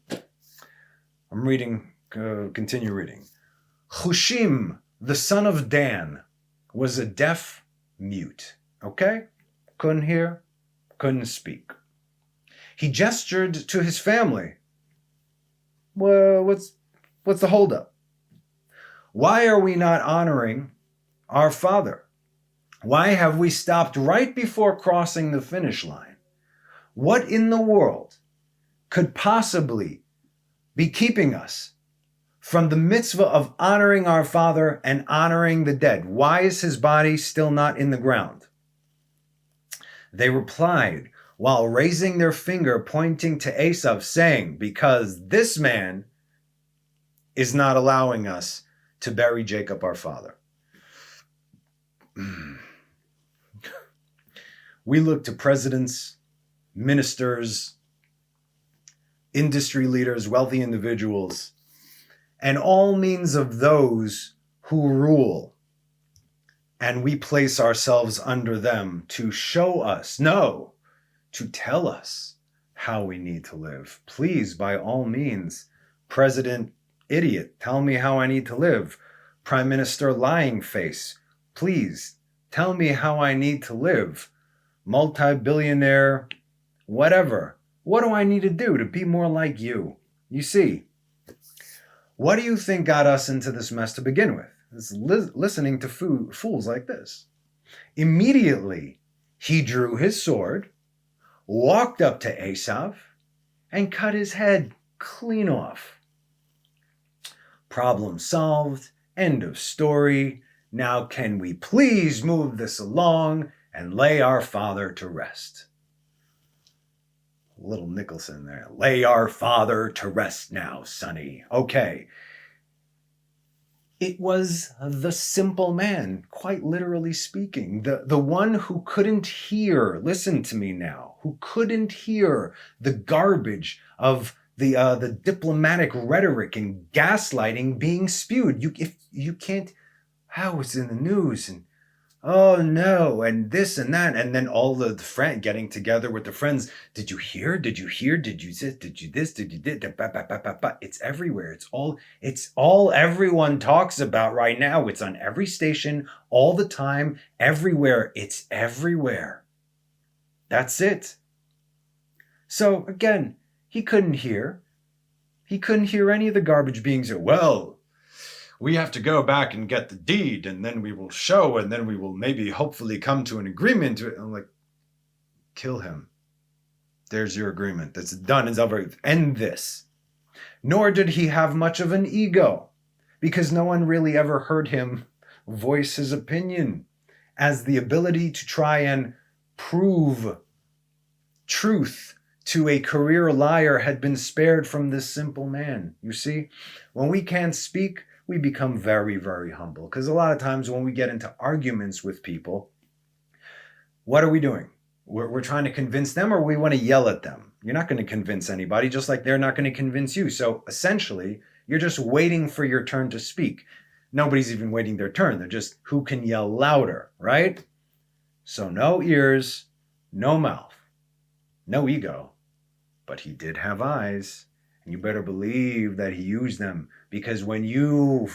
I'm reading, continue reading. Hushim, the son of Dan, was a deaf mute. Okay? Couldn't hear, couldn't speak. He gestured to his family. Well, what's the holdup? Why are we not honoring our father? Why have we stopped right before crossing the finish line? What in the world could possibly be keeping us from the mitzvah of honoring our father and honoring the dead? Why is his body still not in the ground? They replied, while raising their finger pointing to Esau, saying, because this man is not allowing us to bury Jacob our father. We look to presidents, ministers, industry leaders, wealthy individuals, and all means of those who rule, and we place ourselves under them to show us, no, to tell us how we need to live. Please, by all means, President Idiot, tell me how I need to live. Prime Minister Lying Face, please tell me how I need to live. Multi-billionaire, whatever. What do I need to do to be more like you? You see, what do you think got us into this mess to begin with? It's listening to fools like this. Immediately, he drew his sword, walked up to Esau, and cut his head clean off. Problem solved. End of story. Now can we please move this along and lay our father to rest? Little Nicholson there. Lay our father to rest now, Sonny. Okay. It was the simple man, quite literally speaking, the one who couldn't hear, listen to me now, who couldn't hear the garbage of the diplomatic rhetoric and gaslighting being spewed. If you can't, how it's in the news, and oh no, and this and that, and then all the friend getting together with the friends. Did you hear? Did you hear? Did you this? Did you this? Did you did? It's everywhere. It's all everyone talks about right now. It's on every station, all the time, everywhere. It's everywhere. That's it. So again, he couldn't hear. He couldn't hear any of the garbage being said. Well, we have to go back and get the deed, and then we will show, and then we will maybe hopefully come to an agreement. I'm like, kill him. There's your agreement. That's done. It's over. End this. Nor did he have much of an ego, because no one really ever heard him voice his opinion, as the ability to try and prove truth to a career liar had been spared from this simple man. You see, when we can't speak, we become very, very humble. Because a lot of times when we get into arguments with people, what are we doing? We're trying to convince them, or we want to yell at them. You're not going to convince anybody, just like they're not going to convince you. So essentially, you're just waiting for your turn to speak. Nobody's even waiting their turn. They're just, who can yell louder, right? So no ears, no mouth, no ego. But he did have eyes, and you better believe that he used them, because when you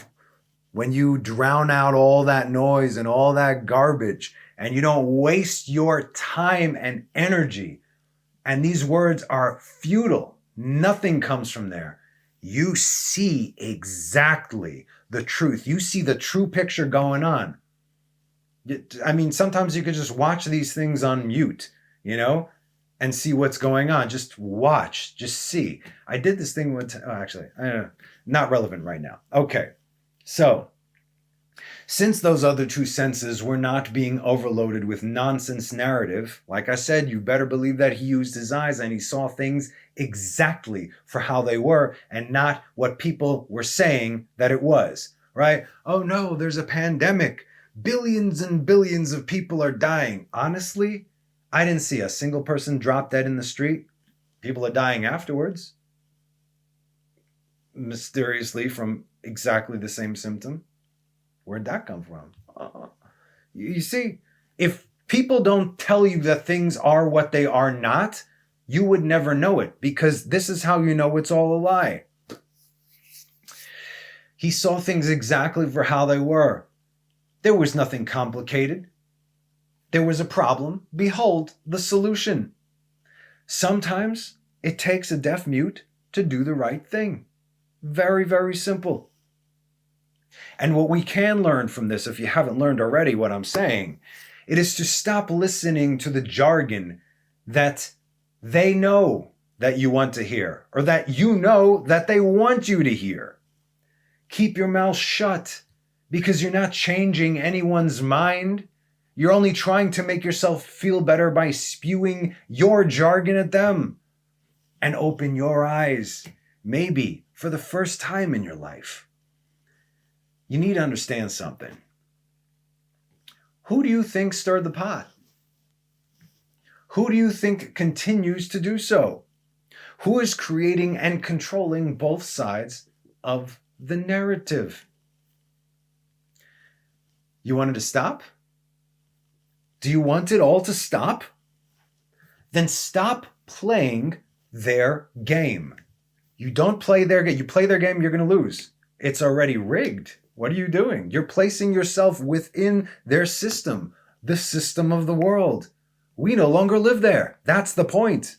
drown out all that noise and all that garbage, and you don't waste your time and energy, and these words are futile, nothing comes from there. You see exactly the truth. You see the true picture going on. I mean, sometimes you could just watch these things on mute, and see what's going on. Just watch, just see. I did this thing one time. Oh, actually, not relevant right now. Okay, so since those other two senses were not being overloaded with nonsense narrative, like I said, you better believe that he used his eyes and he saw things exactly for how they were and not what people were saying that it was, right? Oh no, there's a pandemic. Billions and billions of people are dying. Honestly, I didn't see a single person drop dead in the street. People are dying afterwards, mysteriously, from exactly the same symptom. Where'd that come from? You see, if people don't tell you that things are what they are not, you would never know it, because this is how you know it's all a lie. He saw things exactly for how they were. There was nothing complicated. There was a problem. Behold the solution. Sometimes it takes a deaf mute to do the right thing. Very, very simple. And what we can learn from this, if you haven't learned already what I'm saying, it is to stop listening to the jargon that they know that you want to hear, or that you know that they want you to hear. Keep your mouth shut, because you're not changing anyone's mind. You're only trying to make yourself feel better by spewing your jargon at them. And open your eyes, maybe for the first time in your life. You need to understand something. Who do you think stirred the pot? Who do you think continues to do so? Who is creating and controlling both sides of the narrative? You wanted to stop? Do you want it all to stop? Then stop playing their game. You don't play their game. You play their game, you're going to lose. It's already rigged. What are you doing? You're placing yourself within their system, the system of the world. We no longer live there. That's the point.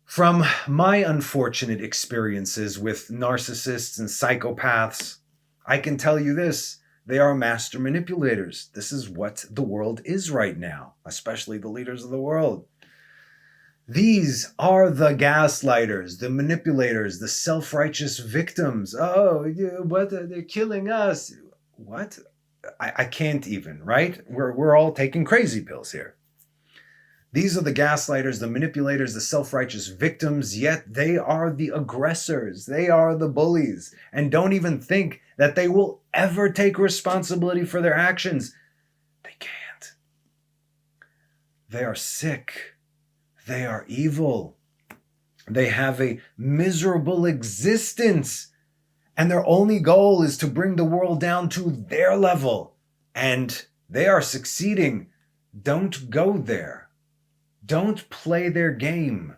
From my unfortunate experiences with narcissists and psychopaths, I can tell you this. They are master manipulators. This is what the world is right now, especially the leaders of the world. These are the gaslighters, the manipulators, the self-righteous victims. Oh, what? They're killing us. What? I can't even, right? We're all taking crazy pills here. These are the gaslighters, the manipulators, the self-righteous victims, yet they are the aggressors. They are the bullies. And don't even think that they will ever take responsibility for their actions. They can't. They are sick. They are evil. They have a miserable existence. And their only goal is to bring the world down to their level. And they are succeeding. Don't go there. Don't play their game.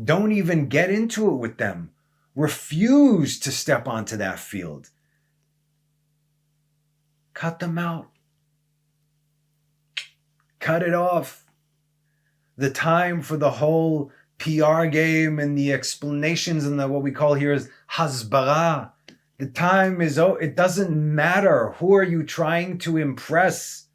Don't even get into it with them. Refuse to step onto that field. Cut them out. Cut it off. The time for the whole PR game and the explanations and what we call here is hasbara. The time is, it doesn't matter. Who are you trying to impress?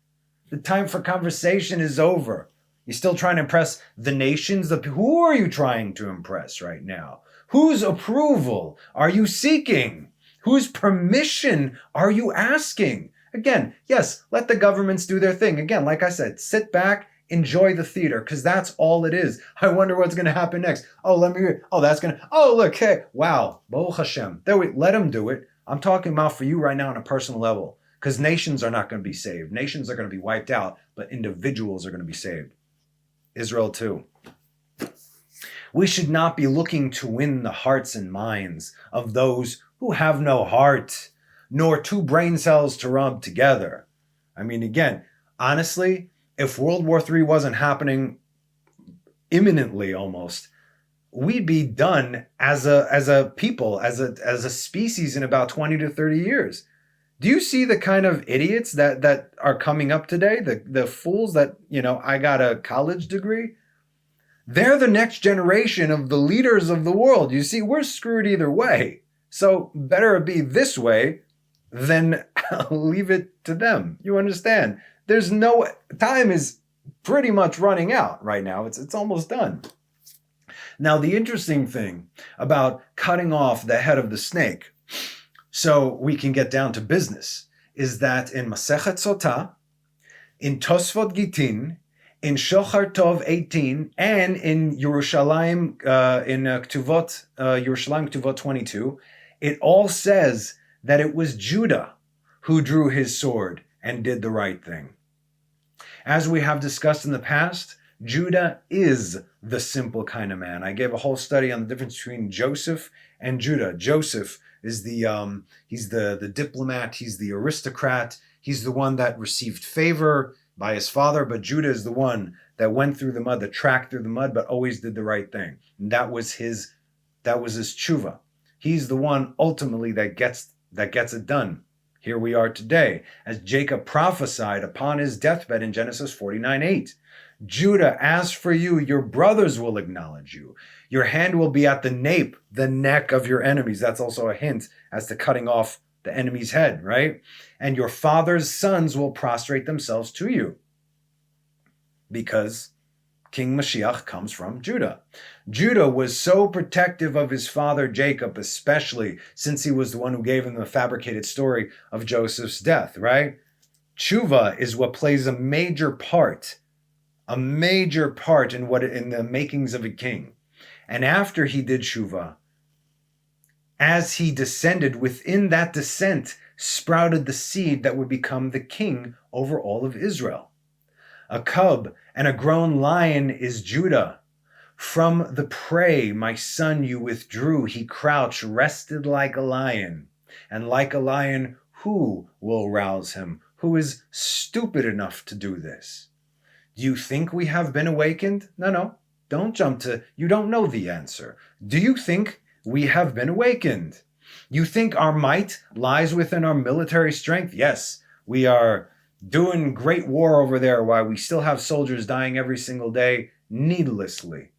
The time for conversation is over. You're still trying to impress the nations? Who are you trying to impress right now? Whose approval are you seeking? Whose permission are you asking? Again, yes, let the governments do their thing. Again, like I said, sit back, enjoy the theater, because that's all it is. I wonder what's going to happen next. Look, hey, wow, Baruch Hashem. Let them do it. I'm talking about for you right now on a personal level, because nations are not going to be saved. Nations are going to be wiped out, but individuals are going to be saved. Israel too. We should not be looking to win the hearts and minds of those who have no heart, nor two brain cells to rub together. I mean, again, honestly, if World War III wasn't happening imminently almost, we'd be done as a people, as a species in about 20 to 30 years. Do you see the kind of idiots that are coming up today? The fools that, I got a college degree. They're the next generation of the leaders of the world. You see, we're screwed either way. So better it be this way than leave it to them. You understand? Time is pretty much running out right now. It's almost done. Now, the interesting thing about cutting off the head of the snake, so we can get down to business, is that in Masechet Sotah, in Tosfot Gitin, in Shochar Tov 18, and in Yerushalayim, Yerushalayim Ktuvot 22, it all says that it was Judah who drew his sword and did the right thing. As we have discussed in the past, Judah is the simple kind of man. I gave a whole study on the difference between Joseph and Judah. Joseph is he's the diplomat, he's the aristocrat, he's the one that received favor by his father, but Judah is the one that went through the mud, that tracked through the mud, but always did the right thing. And that was his tshuva. He's the one ultimately that gets it done. Here we are today, as Jacob prophesied upon his deathbed in Genesis 49:8. Judah, as for you, your brothers will acknowledge you. Your hand will be at the nape, the neck of your enemies. That's also a hint as to cutting off the enemy's head, right? And your father's sons will prostrate themselves to you. Because King Mashiach comes from Judah. Judah was so protective of his father Jacob, especially since he was the one who gave him the fabricated story of Joseph's death, right? Tshuva is what plays a major part in the makings of a king. And after he did tshuva, as he descended, within that descent sprouted the seed that would become the king over all of Israel. A cub and a grown lion is Judah. From the prey, my son, you withdrew. He crouched, rested like a lion. And like a lion, who will rouse him? Who is stupid enough to do this? Do you think we have been awakened? No. Don't jump to, you don't know the answer. Do you think we have been awakened? You think our might lies within our military strength? Yes, we are doing great war over there while we still have soldiers dying every single day needlessly.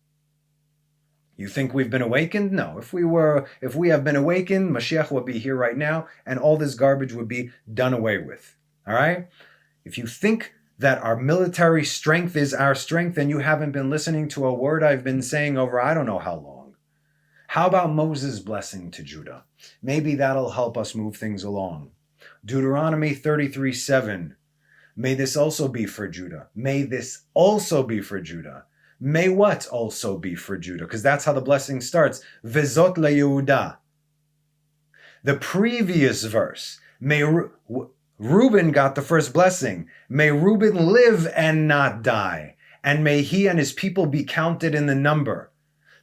You think we've been awakened? No. If we have been awakened, Mashiach would be here right now and all this garbage would be done away with. All right? If you think that our military strength is our strength, then you haven't been listening to a word I've been saying over I don't know how long. How about Moses' blessing to Judah? Maybe that'll help us move things along. Deuteronomy 33:7. May this also be for Judah. May this also be for Judah. May what also be for Judah? Because that's how the blessing starts. Vezot leYehuda. The previous verse. May Reuben got the first blessing. May Reuben live and not die. And may he and his people be counted in the number.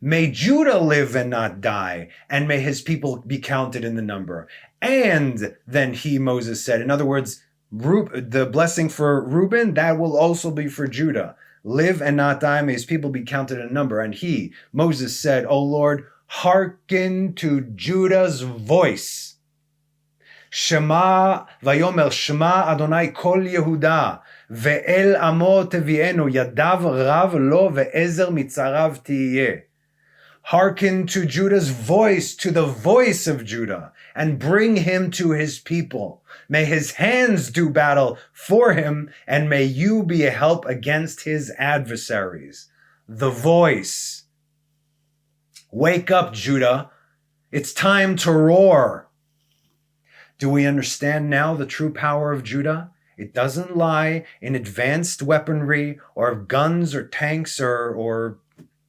May Judah live and not die. And may his people be counted in the number. And then Moses said, in other words, the blessing for Reuben, that will also be for Judah. Live and not die, may his people be counted in number. And Moses said, O Lord, hearken to Judah's voice. Shema, Vayomer Shema Adonai Kol Yehuda, Ve'el Amo Tevienu, Yadav Rav Lo Ve'ezer Mitzarav Tiyeh. Hearken to Judah's voice, to the voice of Judah, and bring him to his people. May his hands do battle for him, and may you be a help against his adversaries. The voice. Wake up, Judah. It's time to roar. Do we understand now the true power of Judah? It doesn't lie in advanced weaponry or guns or tanks or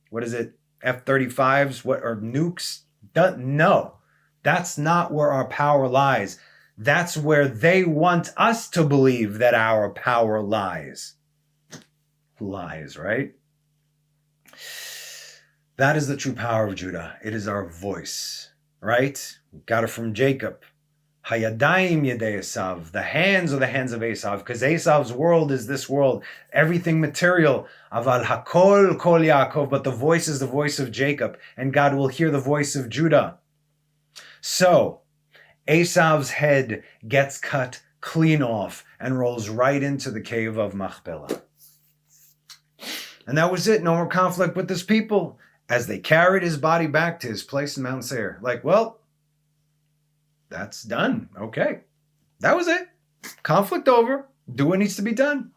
what is it? F-35s, or nukes? No, that's not where our power lies. That's where they want us to believe that our power lies. Lies, right? That is the true power of Judah. It is our voice, right? We got it from Jacob. Hayadayim yedei Esav. The hands are the hands of Esav, because Esav's world is this world, everything material. Aval hakol kol Yaakov, but the voice is the voice of Jacob, and God will hear the voice of Judah. So, Esav's head gets cut clean off and rolls right into the cave of Machpelah. And that was it. No more conflict with his people as they carried his body back to his place in Mount Seir. Like, well, that's done. Okay. That was it. Conflict over. Do what needs to be done.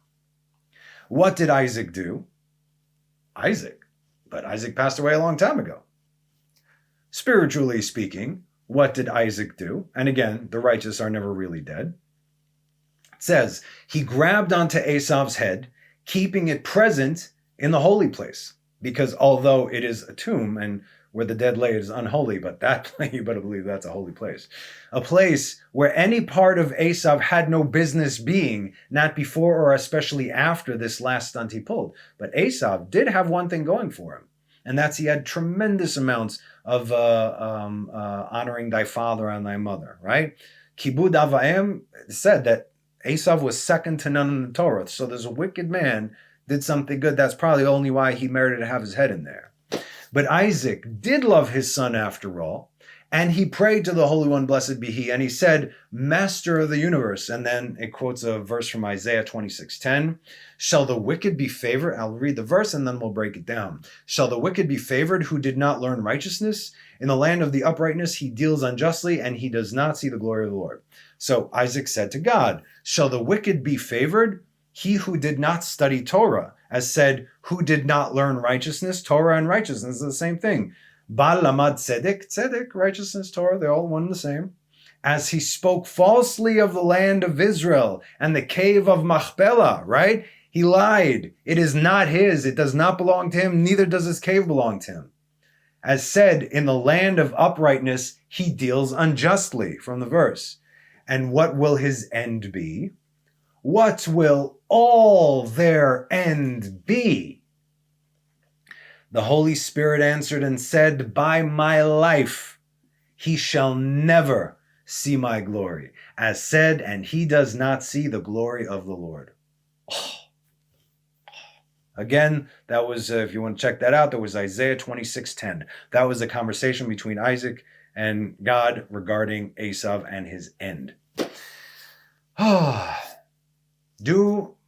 What did Isaac do? But Isaac passed away a long time ago. Spiritually speaking, what did Isaac do? And again, the righteous are never really dead. It says, he grabbed onto Esav's head, keeping it present in the holy place. Because although it is a tomb and where the dead lay is unholy, but that you better believe that's a holy place. A place where any part of Esav had no business being, not before or especially after this last stunt he pulled. But Esav did have one thing going for him, and that's he had tremendous amounts of honoring thy father and thy mother, right? Kibud Avaim said that Esav was second to none in the Torah. So there's a wicked man did something good. That's probably only why he merited to have his head in there. But Isaac did love his son after all, and he prayed to the Holy One, blessed be he, and he said, Master of the universe. And then it quotes a verse from Isaiah 26:10. Shall the wicked be favored? I'll read the verse and then we'll break it down. Shall the wicked be favored who did not learn righteousness? In the land of the uprightness he deals unjustly, and he does not see the glory of the Lord. So Isaac said to God, shall the wicked be favored? He who did not study Torah, as said, who did not learn righteousness. Torah and righteousness is the same thing. Bal lamad tzedek, tzedek, righteousness, Torah, they're all one and the same. as he spoke falsely of the land of Israel and the cave of Machpelah, right? He lied. It is not his. It does not belong to him. Neither does his cave belong to him. As said, in the land of uprightness, he deals unjustly, from the verse. And what will his end be? What will all their end be? The Holy Spirit answered and said, by my life, he shall never see my glory. As said, and he does not see the glory of the Lord. Oh. Again, that was, if you want to check that out, that was Isaiah 26:10. That was a conversation between Isaac and God regarding Esav and his end.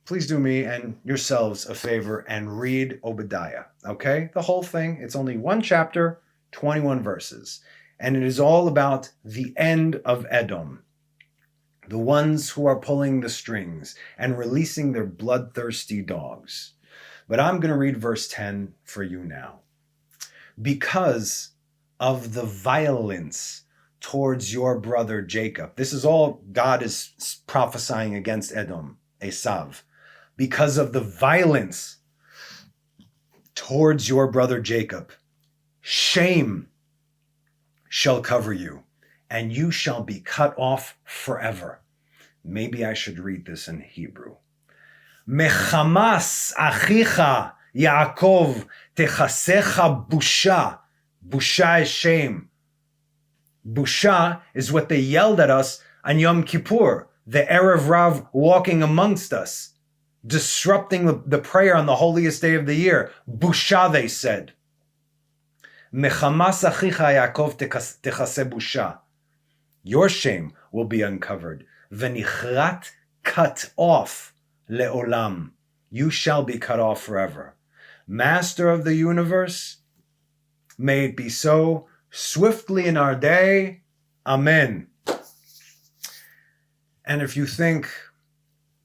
Please do me and yourselves a favor and read Obadiah, okay? The whole thing. It's only one chapter, 21 verses. And it is all about the end of Edom. The ones who are pulling the strings and releasing their bloodthirsty dogs. But I'm going to read verse 10 for you now. Because of the violence towards your brother Jacob. This is all God is prophesying against Edom, Esav. Because of the violence towards your brother Jacob, shame shall cover you, and you shall be cut off forever. Maybe I should read this in Hebrew. Mechamas achicha Yaakov techasecha busha. Busha is shame. Busha is what they yelled at us on Yom Kippur, the Erev Rav walking amongst us, disrupting the prayer on the holiest day of the year. Busha, they said. Mechamas achicha Yaakov techase busha. Your shame will be uncovered. Venichrat, cut off. Le'olam, you shall be cut off forever. Master of the universe, may it be so swiftly in our day. Amen. And if you think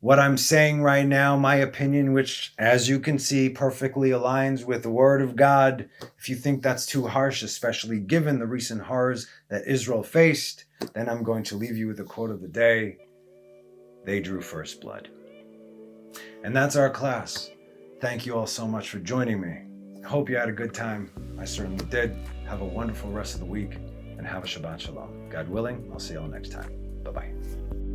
what I'm saying right now, my opinion, which as you can see perfectly aligns with the word of God, if you think that's too harsh, especially given the recent horrors that Israel faced, then I'm going to leave you with a quote of the day. They drew first blood. And that's our class. Thank you all so much for joining me. I hope you had a good time. I certainly did. Have a wonderful rest of the week and have a Shabbat Shalom. God willing, I'll see you all next time. Bye-bye.